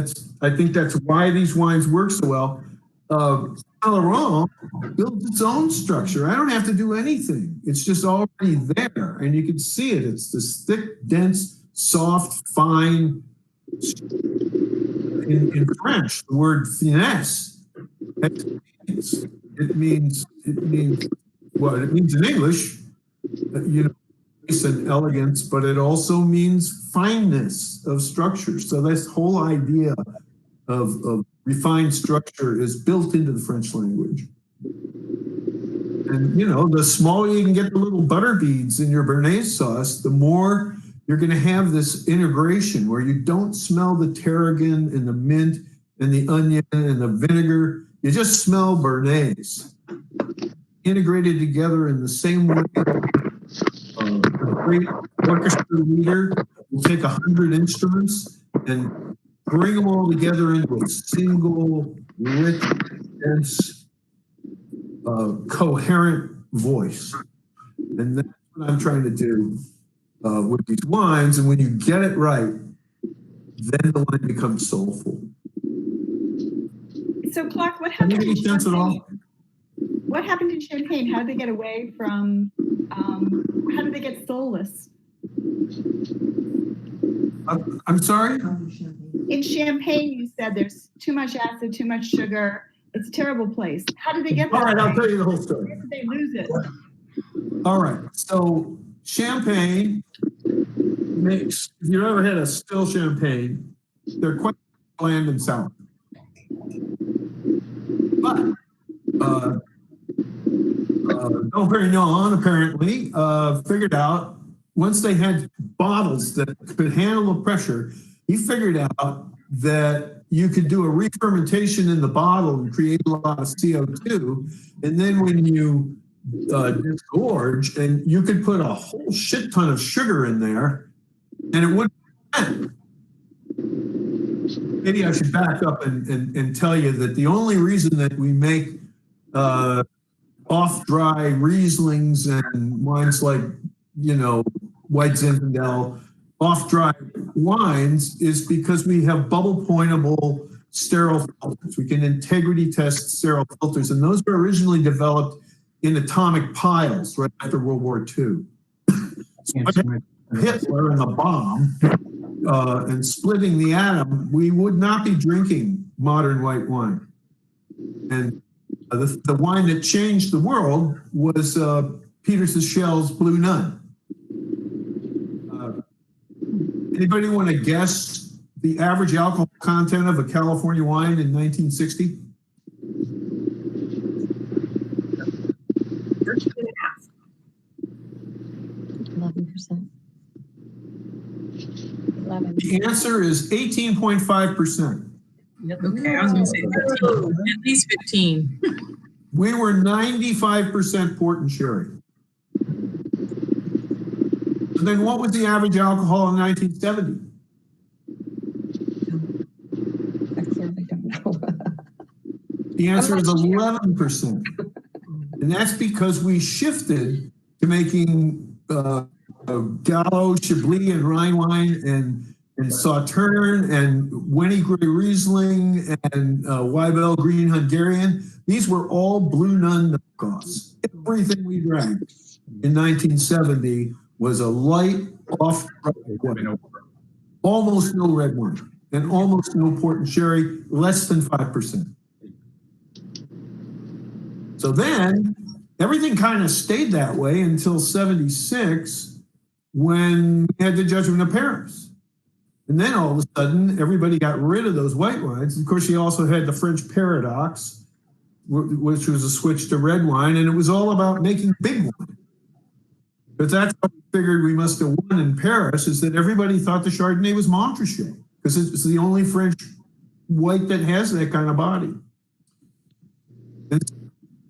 I think that's why these wines work so well. Saint Laurent builds its own structure. I don't have to do anything. It's just already there, and you can see it. It's this thick, dense, soft, fine. In French, the word finesse, it means what it means in English, grace and elegance, but it also means fineness of structure. So this whole idea of refined structure is built into the French language. And the smaller you can get the little butter beads in your Béarnaise sauce, the more you're going to have this integration where you don't smell the tarragon and the mint and the onion and the vinegar. You just smell Béarnaise integrated together in the same way. A great orchestra leader will take 100 instruments and bring them all together into a single, rich, dense, coherent voice. And that's what I'm trying to do with these wines. And when you get it right, then the wine becomes soulful. So, Clark, what happened? Any sense at all? What happened in Champagne? How did they get away from? How did they get soulless? I'm sorry? In Champagne, you said there's too much acid, too much sugar. It's a terrible place. How did they get that? All right, I'll tell you the whole story. Where did they lose it? All right, so Champagne makes, if you ever had a still Champagne, they're quite bland and sour. But Dom Perignon apparently figured out, once they had bottles that could handle the pressure, he figured out that you could do a re-fermentation in the bottle and create a lot of CO2. And then when you disgorge, and you could put a whole shit ton of sugar in there and it wouldn't. Maybe I should back up and tell you that the only reason that we make off-dry Rieslings and wines like, White Zinfandel, off-dry wines is because we have bubble pointable sterile filters. We can integrity test sterile filters, and those were originally developed in atomic piles right after World War II. Hitler and the bomb and splitting the atom, we would not be drinking modern white wine. And the wine that changed the world was Peter Sechel's Blue Nun. Anybody want to guess the average alcohol content of a California wine in 1960? 11%. 11. The answer is 18.5%. Okay, I was going to say 15, at least 15. We were 95% port and sherry. And then what was the average alcohol in 1970? I clearly don't know. The answer is 11%. And that's because we shifted to making Gallo, Chablis, and Rhine wine, and Sauterne, and Wenny Gray Riesling, and Weibel Green Hungarian. These were all Blue Nun knockoffs. Everything we drank in 1970 was a light, off-dry wine. Almost no red wine, and almost no port and sherry, less than 5%. So then, everything kind of stayed that way until 76, when we had the Judgment of Paris. And then all of a sudden, everybody got rid of those white wines. Of course, you also had the French Paradox, which was a switch to red wine, and it was all about making big wine. But that's how we figured we must have won in Paris, is that everybody thought the Chardonnay was Montrachet, because it's the only French white that has that kind of body. And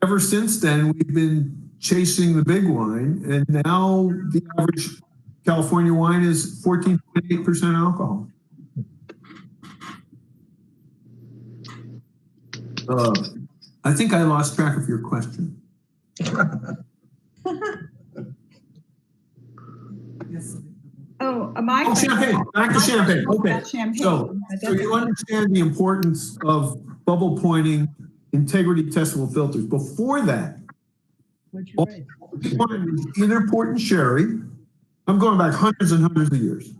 ever since then, we've been chasing the big wine, and now the average California wine is 14.8% alcohol. I think I lost track of your question. Champagne. Back to champagne. Okay. So you understand the importance of bubble pointing, integrity testable filters. Before that, wine was either port and sherry. I'm going back hundreds and hundreds of years.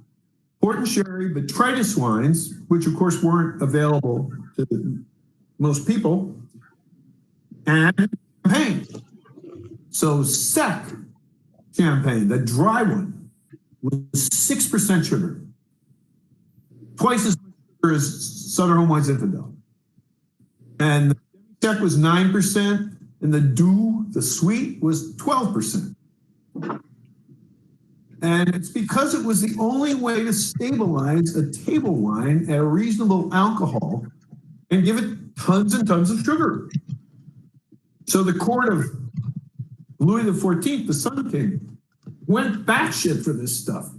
Port and sherry, botrytis wines, which of course weren't available to most people, and champagne. So sec champagne, the dry one, was 6% sugar. Twice as much sugar as Southern Home White Zinfandel. And the sec was 9%, and the doux, the sweet, was 12%. And it's because it was the only way to stabilize a table wine at a reasonable alcohol and give it tons and tons of sugar. So the court of Louis XIV, the Sun King, went batshit for this stuff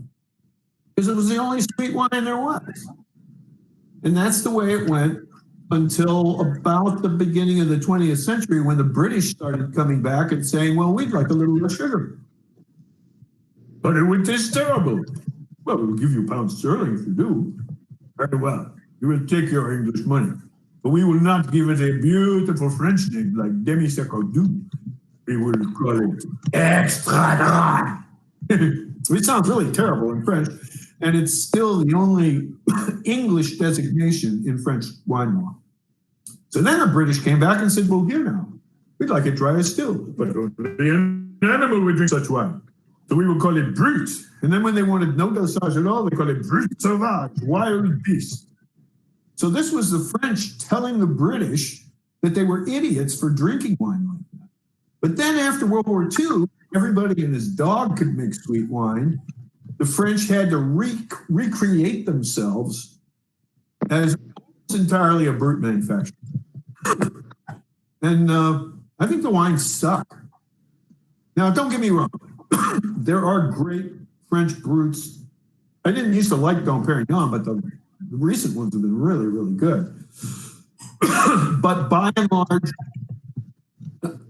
because it was the only sweet wine there was. And that's the way it went until about the beginning of the 20th century, when the British started coming back and saying, well, we'd like a little less sugar. But it would taste terrible. Well, we'll give you pounds sterling if you do. Very well. You will take your English money. But we will not give it a beautiful French name like demi-sec or doux. We will call it extra dry. It sounds really terrible in French, and it's still the only English designation in French wine law. So then the British came back and said, well, here now, we'd like it dry as still, but only an animal would drink such wine. So we would call it brut. And then when they wanted no dosage at all, they called it brut sauvage, wild beast. So this was the French telling the British that they were idiots for drinking wine like that. But then after World War II, everybody and his dog could make sweet wine. The French had to recreate themselves as entirely a brut manufacturer. And I think the wines suck. Now, don't get me wrong. There are great French bruts. I didn't used to like Dom Perignon, but the recent ones have been really, really good. But by and large,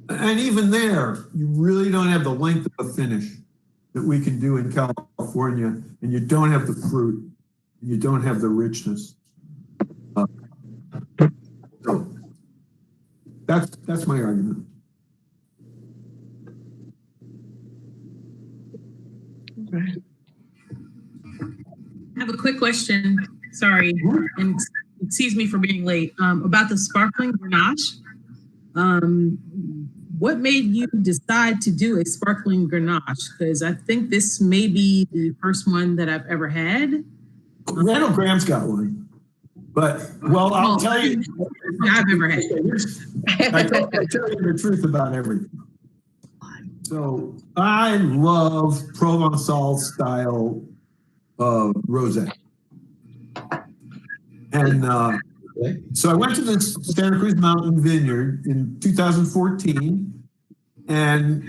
and even there, you really don't have the length of a finish that we can do in California, and you don't have the fruit, and you don't have the richness. So that's my argument. I have a quick question. Sorry, and excuse me for being late. About the sparkling Grenache. What made you decide to do a sparkling Grenache? Because I think this may be the first one that I've ever had. Randall Graham's got one, but well, I'll tell you, I've ever had. I tell you the truth about everything. So I love Provençal style rosé, and so I went to the Santa Cruz Mountain Vineyard in 2014, and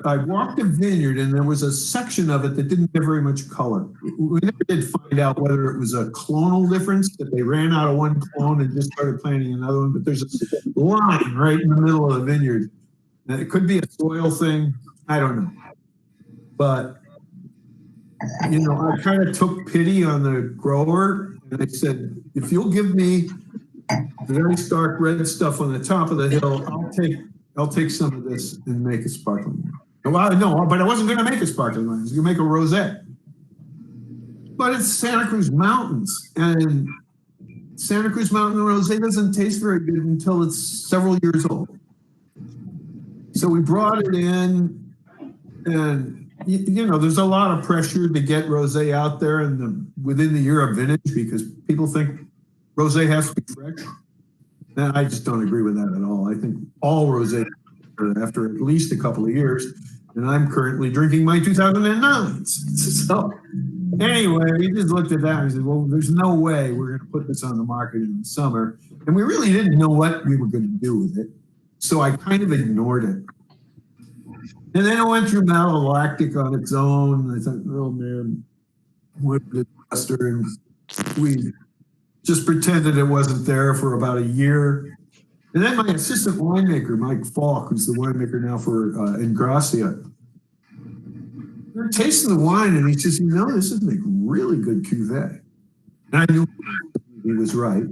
I walked a vineyard, and there was a section of it that didn't have very much color. We never did find out whether it was a clonal difference, that they ran out of one clone and just started planting another one, but there's a line right in the middle of the vineyard. And it could be a soil thing, I don't know. But, you know, I kind of took pity on the grower, and I said, if you'll give me the very stark red stuff on the top of the hill, I'll take some of this and make a sparkling wine. Well, no, but I wasn't going to make a sparkling wine. I was going to make a rosé. But it's Santa Cruz Mountains, and Santa Cruz Mountain rosé doesn't taste very good until it's several years old. So we brought it in, and you know, there's a lot of pressure to get rosé out there within the year of vintage, because people think rosé has to be fresh. And I just don't agree with that at all. I think all rosé after at least a couple of years, and I'm currently drinking my 2009s. So anyway, we just looked at that and said, well, there's no way we're going to put this on the market in the summer. And we really didn't know what we were going to do with it. So I kind of ignored it. And then it went through malolactic on its own. I thought, oh man, what a disaster. And we just pretended it wasn't there for about a year. And then my assistant winemaker, Mike Falk, who's the winemaker now for Ingracia, we were tasting the wine, and he says, you know, this would make really good cuvee. And I knew he was right.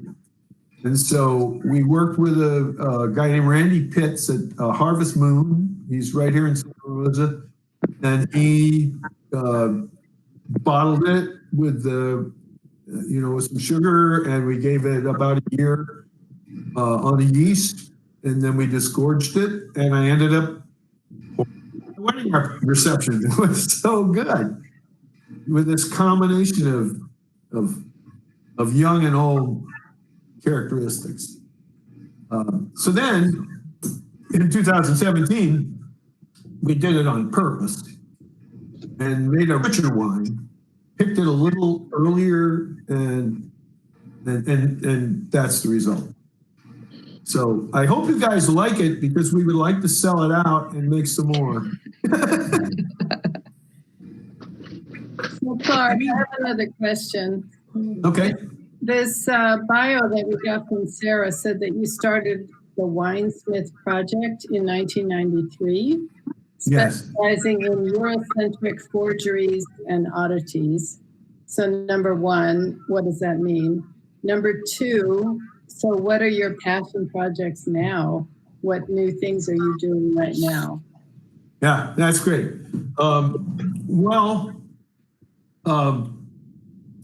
And so we worked with a guy named Randy Pitts at Harvest Moon. He's right here in Santa Rosa. And he bottled it with with some sugar, and we gave it about a year on a yeast, and then we disgorged it, and I ended up wedding reception. It was so good with this combination of young and old characteristics. So then in 2017, we did it on purpose and made a richer wine, picked it a little earlier, and that's the result. So I hope you guys like it, because we would like to sell it out and make some more. Well, Clark, I have another question. Okay. This bio that we got from Sarah said that you started the Winesmith Project in 1993, specializing in Eurocentric forgeries and oddities. So number one, what does that mean? Number two, so what are your passion projects now? What new things are you doing right now? Yeah, that's great.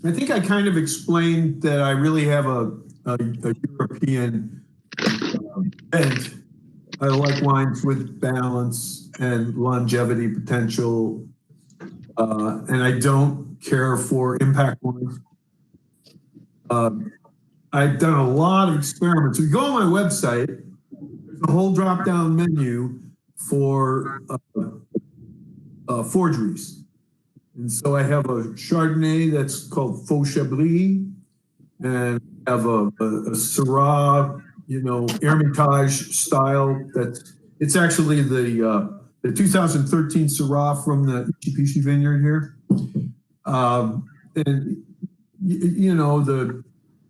I think I kind of explained that I really have a European bent. I like wines with balance and longevity potential, and I don't care for impact wines. I've done a lot of experiments. If you go on my website, there's a whole drop-down menu for forgeries. And so I have a Chardonnay that's called Faux Chablis, and I have a Syrah, Hermitage style. It's actually the 2013 Syrah from the Ichipichi vineyard here. And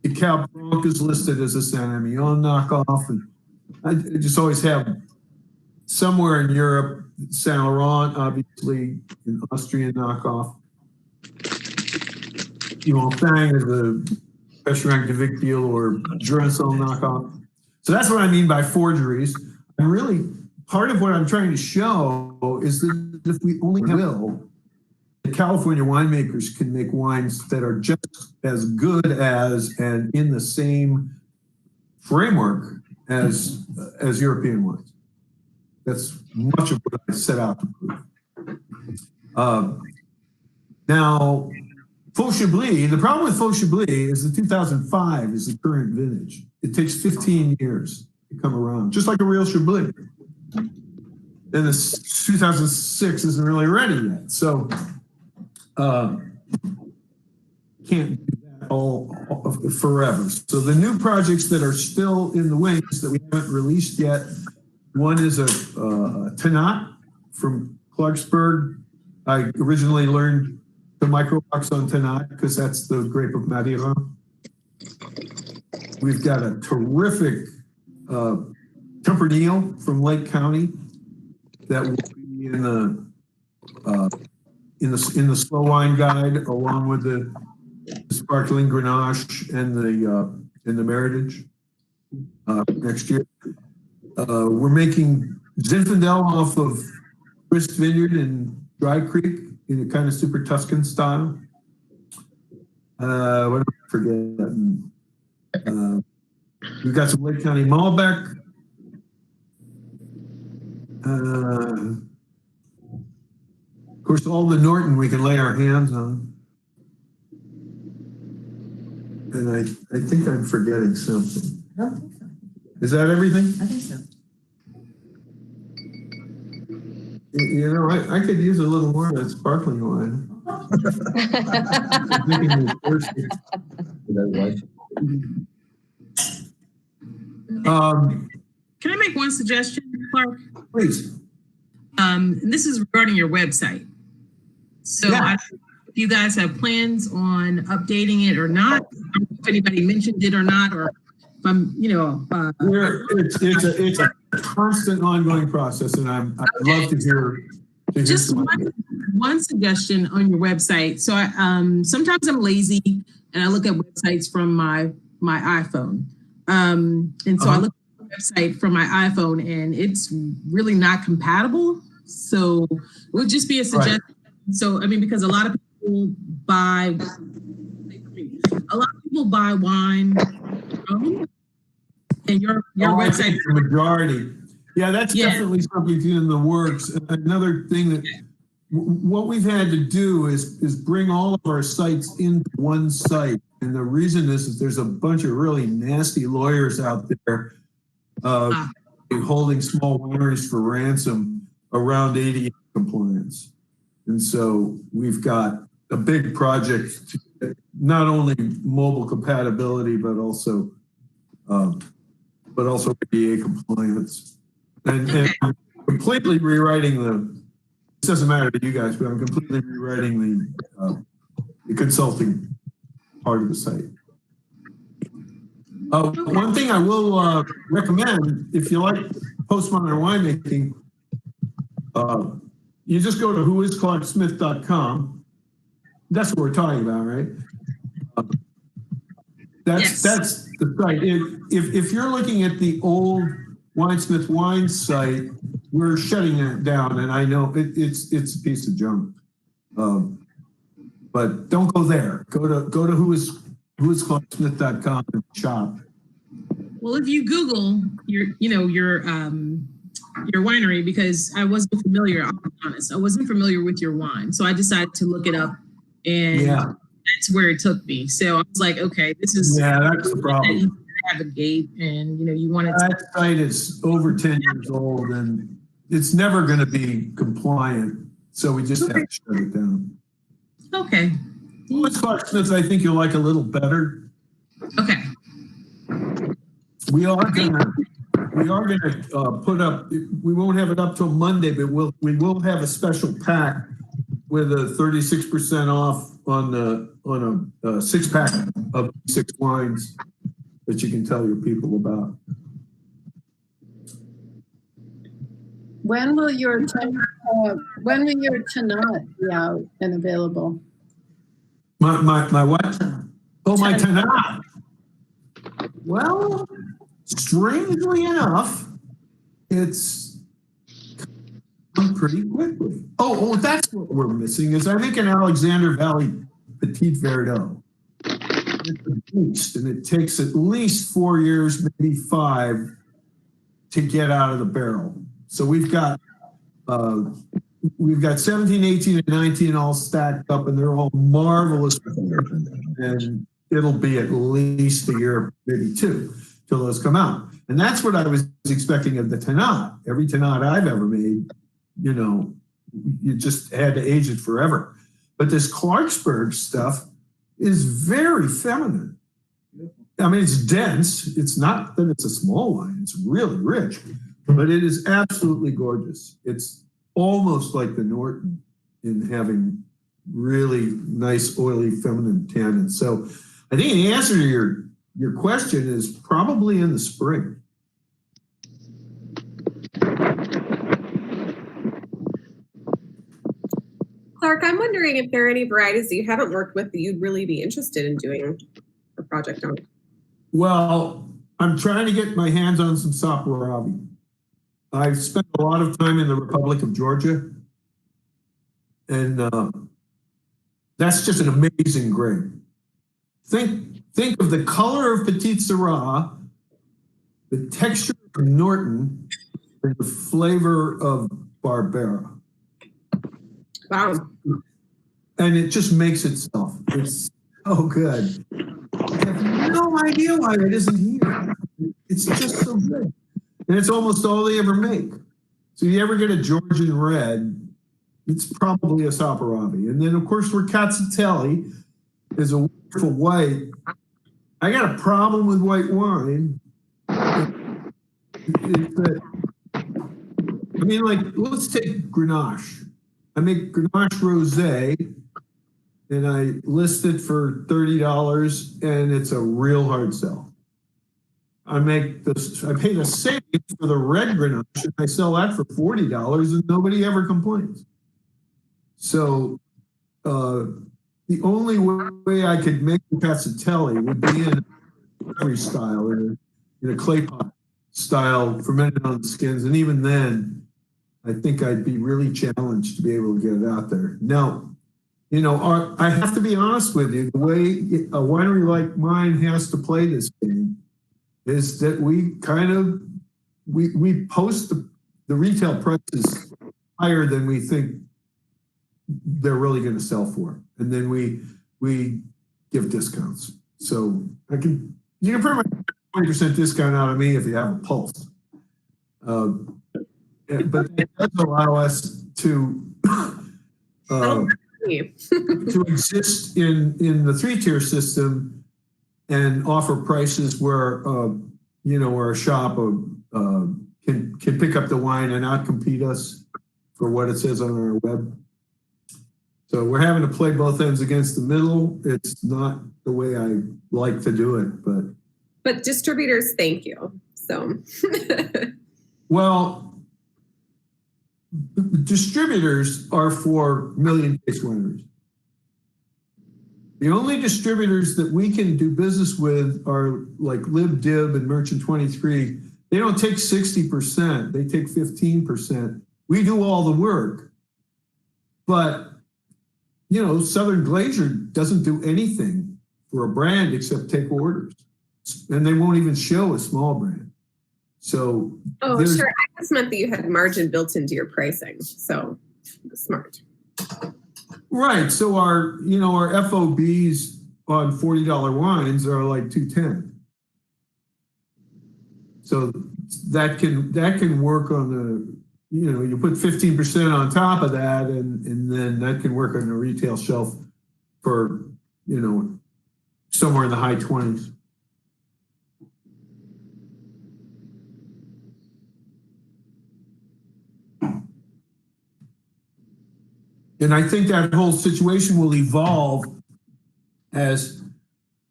the Cab Franc is listed as a Saint-Emilion knockoff, and I just always have somewhere in Europe, Saint Laurent, obviously, an Austrian knockoff. Fang is a Pêcherin de Victville or Duracell knockoff. So that's what I mean by forgeries. And really, part of what I'm trying to show is that if we only will, the California winemakers can make wines that are just as good as and in the same framework as European wines. That's much of what I set out to prove. Now, Faux Chablis, the problem with Faux Chablis is the 2005 is the current vintage. It takes 15 years to come around, just like a real Chablis. And the 2006 isn't really ready yet. So can't do that all forever. So the new projects that are still in the wings that we haven't released yet, one is a Tannat from Clarksburg. I originally learned the micro-box on Tannat because that's the grape of Madeira. We've got a terrific Tempranillo from Lake County that will be in the slow wine guide, along with the sparkling Grenache and the Meritage next year. We're making Zinfandel off of Grist Vineyard in Dry Creek in a kind of super Tuscan style. What am I forgetting? We've got some Lake County Malbec. Of course, all the Norton we can lay our hands on. And I think I'm forgetting something. I don't think so. Is that everything? I think so. I could use a little more of that sparkling wine. Can I make one suggestion, Clark? Please. This is regarding your website. So Yeah. if you guys have plans on updating it or not, I don't know if anybody mentioned it or not, or if I'm, it's a constant ongoing process, and I'd love to hear. Just one suggestion on your website. So sometimes I'm lazy and I look at websites from my iPhone. And so I look at the website from my iPhone and it's really not compatible. So it would just be a suggestion. Right. So, because a lot of people buy wine and your website. The majority. Yeah, that's definitely something in the works. Another thing that what we've had to do is bring all of our sites into one site. And the reason is there's a bunch of really nasty lawyers out there holding small wineries for ransom around ADA compliance. And so we've got a big project to get not only mobile compatibility, but also ADA compliance. And completely rewriting this doesn't matter to you guys, but I'm completely rewriting the consulting part of the site. One thing I will recommend, if you like postmodern winemaking, you just go to whoisclarksmith.com. That's what we're talking about, right? That's the site. If you're looking at the old Winesmith Wine site, we're shutting it down, and I know it's a piece of junk. But don't go there. Go to whoisclarksmith.com and shop. Well, if you Google your winery, because I wasn't familiar, I'll be honest, I wasn't familiar with your wine, so I decided to look it up, and that's where it took me. So I was like, okay, this is that's the problem. Navigate, and you want to. That site is over 10 years old, and it's never going to be compliant. So we just have to shut it down. Okay. What's Smith, I think you'll like a little better. Okay. We are gonna put up. We won't have it up till Monday, but we will have a special pack with a 36% off on a 6-pack of 6 wines that you can tell your people about. When will your Tanat be out and available? My what? Oh, my Tanat. Well, strangely enough, it's come pretty quickly. Oh, that's what we're missing is I think an Alexander Valley Petit Verdot. It's a beast, and it takes at least 4 years, maybe 5, to get out of the barrel. So we've got 17, 18, and 19 all stacked up, and they're all marvelous. And it'll be at least a year, maybe 2, till those come out. And that's what I was expecting of the Tanat. Every Tanat I've ever made, you just had to age it forever. But this Clarksburg stuff is very feminine. I mean, it's dense. It's not that it's a small wine. It's really rich, but it is absolutely gorgeous. It's almost like the Norton in having really nice, oily, feminine tannins. So I think the answer to your question is probably in the spring. Clark, I'm wondering if there are any varieties that you haven't worked with that you'd really be interested in doing a project on. Well, I'm trying to get my hands on some Saperavi. I've spent a lot of time in the Republic of Georgia, and that's just an amazing grape. Think of the color of Petite Syrah, the texture of Norton, and the flavor of Barbera. Wow. And it just makes itself. It's so good. I have no idea why it isn't here. It's just so good. And it's almost all they ever make. So you ever get a Georgian red, it's probably a Saperavi. And then, of course, Cacciatelli is a wonderful white. I got a problem with white wine. Let's take Grenache. I make Grenache Rosé, and I list it for $30, and it's a real hard sell. I pay the same for the red Grenache, and I sell that for $40, and nobody ever complains. So the only way I could make the Cacciatelli would be in a style, in a clay pot style, fermented on the skins, and even then, I think I'd be really challenged to be able to get it out there. Now, I have to be honest with you, the way a winery like mine has to play this game is that we post the retail prices higher than we think they're really going to sell for. And then we give discounts. So you can pretty much get 20% discount out of me if you have a pulse. But it does allow us to exist in the 3-tier system and offer prices where where a shop can pick up the wine and outcompete us for what it says on our web. So we're having to play both ends against the middle. It's not the way I like to do it, but distributors thank you. So well. Distributors are for million case wineries. The only distributors that we can do business with are like Lib Dib and Merchant 23. They don't take 60%, they take 15%. We do all the work. But, Southern Glacier doesn't do anything for a brand except take orders. And they won't even show a small brand. So sure. I just meant that you had margin built into your pricing. So smart. Right. So our FOBs on $40 wines are like $2.10. So that can work on the, you put 15% on top of that, and then that can work on the retail shelf for, somewhere in the high 20s. And I think that whole situation will evolve as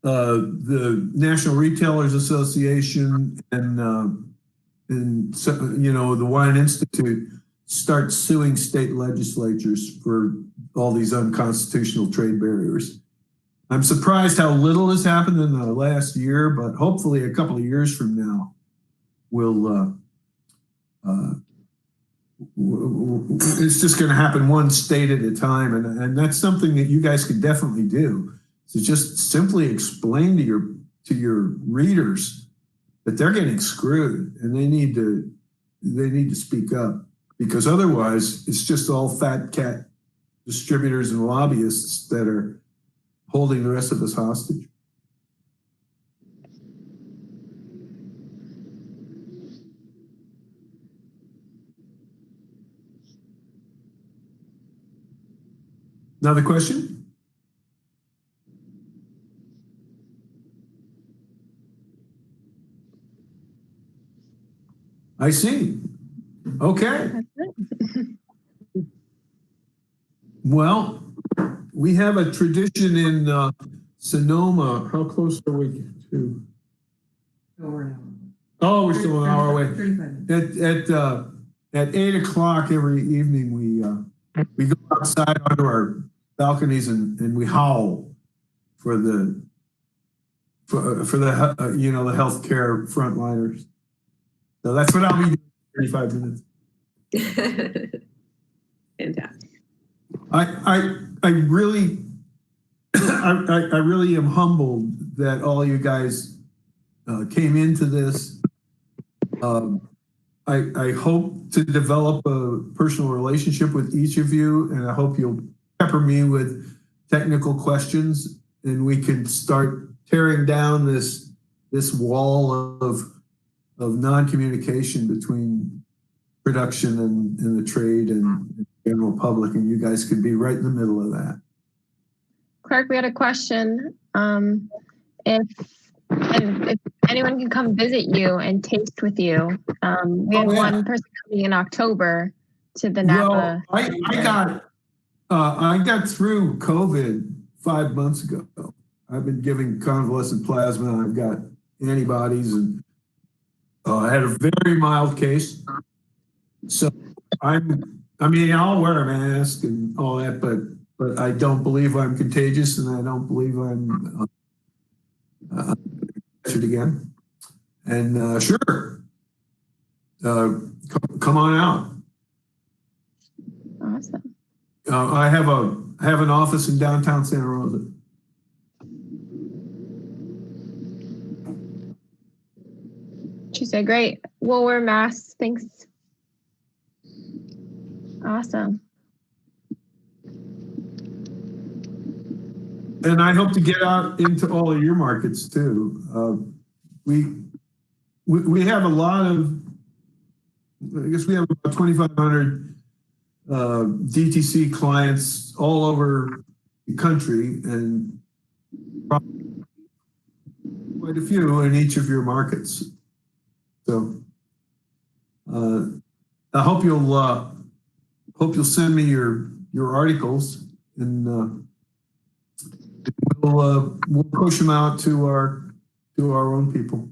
the National Retailers Association and the Wine Institute start suing state legislatures for all these unconstitutional trade barriers. I'm surprised how little has happened in the last year, but hopefully a couple of years from now, it's just going to happen one state at a time, and that's something that you guys could definitely do. So just simply explain to your readers that they're getting screwed, and they need to speak up, because otherwise it's just all fat cat distributors and lobbyists that are holding the rest of us hostage. Another question? I see. Okay. Well, we have a tradition in Sonoma. How close are we to? Oh, we're still an hour away. At 8 o'clock every evening, we go outside onto our balconies and we howl for the the healthcare frontliners. So that's what I'll be doing in 35 minutes. Fantastic. I really I really am humbled that all you guys came into this. I hope to develop a personal relationship with each of you, and I hope you'll pepper me with technical questions, and we can start tearing down this wall of non-communication between production and the trade and the general public, and you guys could be right in the middle of that. Clark, we had a question. If anyone can come visit you and taste with you, we have one person coming in October to the Napa. Well, I got through COVID 5 months ago. I've been giving convalescent plasma. I've got antibodies, and I had a very mild case. So I'll wear a mask and all that, but I don't believe I'm contagious, and I don't believe I'm it again. And sure, come on out. Awesome. I have an office in downtown Santa Rosa. She said, "Great. We'll wear masks. Thanks." Awesome. And I hope to get out into all of your markets too. We have a lot of, I guess we have about 2,500 DTC clients all over the country, and quite a few in each of your markets. So I hope you'll send me your articles, and we'll push them out to our own people.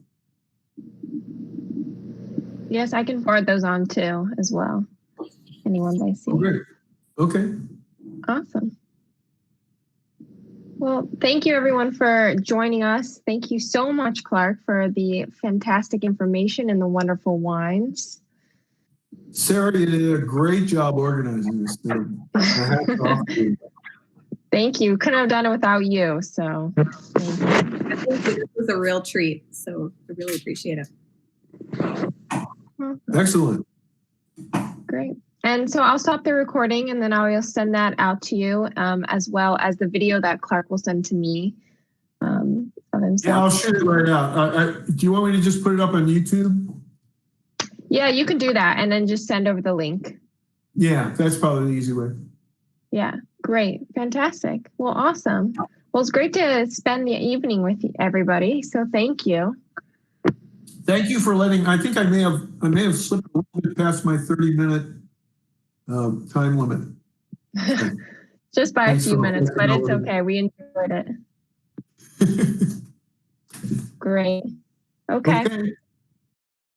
Yes, I can forward those on too as well. Anyone I see. Oh, great. Okay. Awesome. Well, thank you everyone for joining us. Thank you so much, Clark, for the fantastic information and the wonderful wines. Sarah, you did a great job organizing this thing. Thank you. Couldn't have done it without you. So Thank you. This was a real treat. So I really appreciate it. Excellent. Great. And so I'll stop the recording and then I will send that out to you, as well as the video that Clark will send to me of himself. Yeah, I'll shoot it right out. Do you want me to just put it up on YouTube? Yeah, you can do that and then just send over the link. Yeah, that's probably the easy way. Yeah, great. Fantastic. Well, awesome. Well, it's great to spend the evening with everybody. So thank you. Thank you for letting, I think I may have slipped a little bit past my 30-minute time limit. Just by Thanks a few for minutes, but looking it's over okay. We enjoyed it. Great. Okay.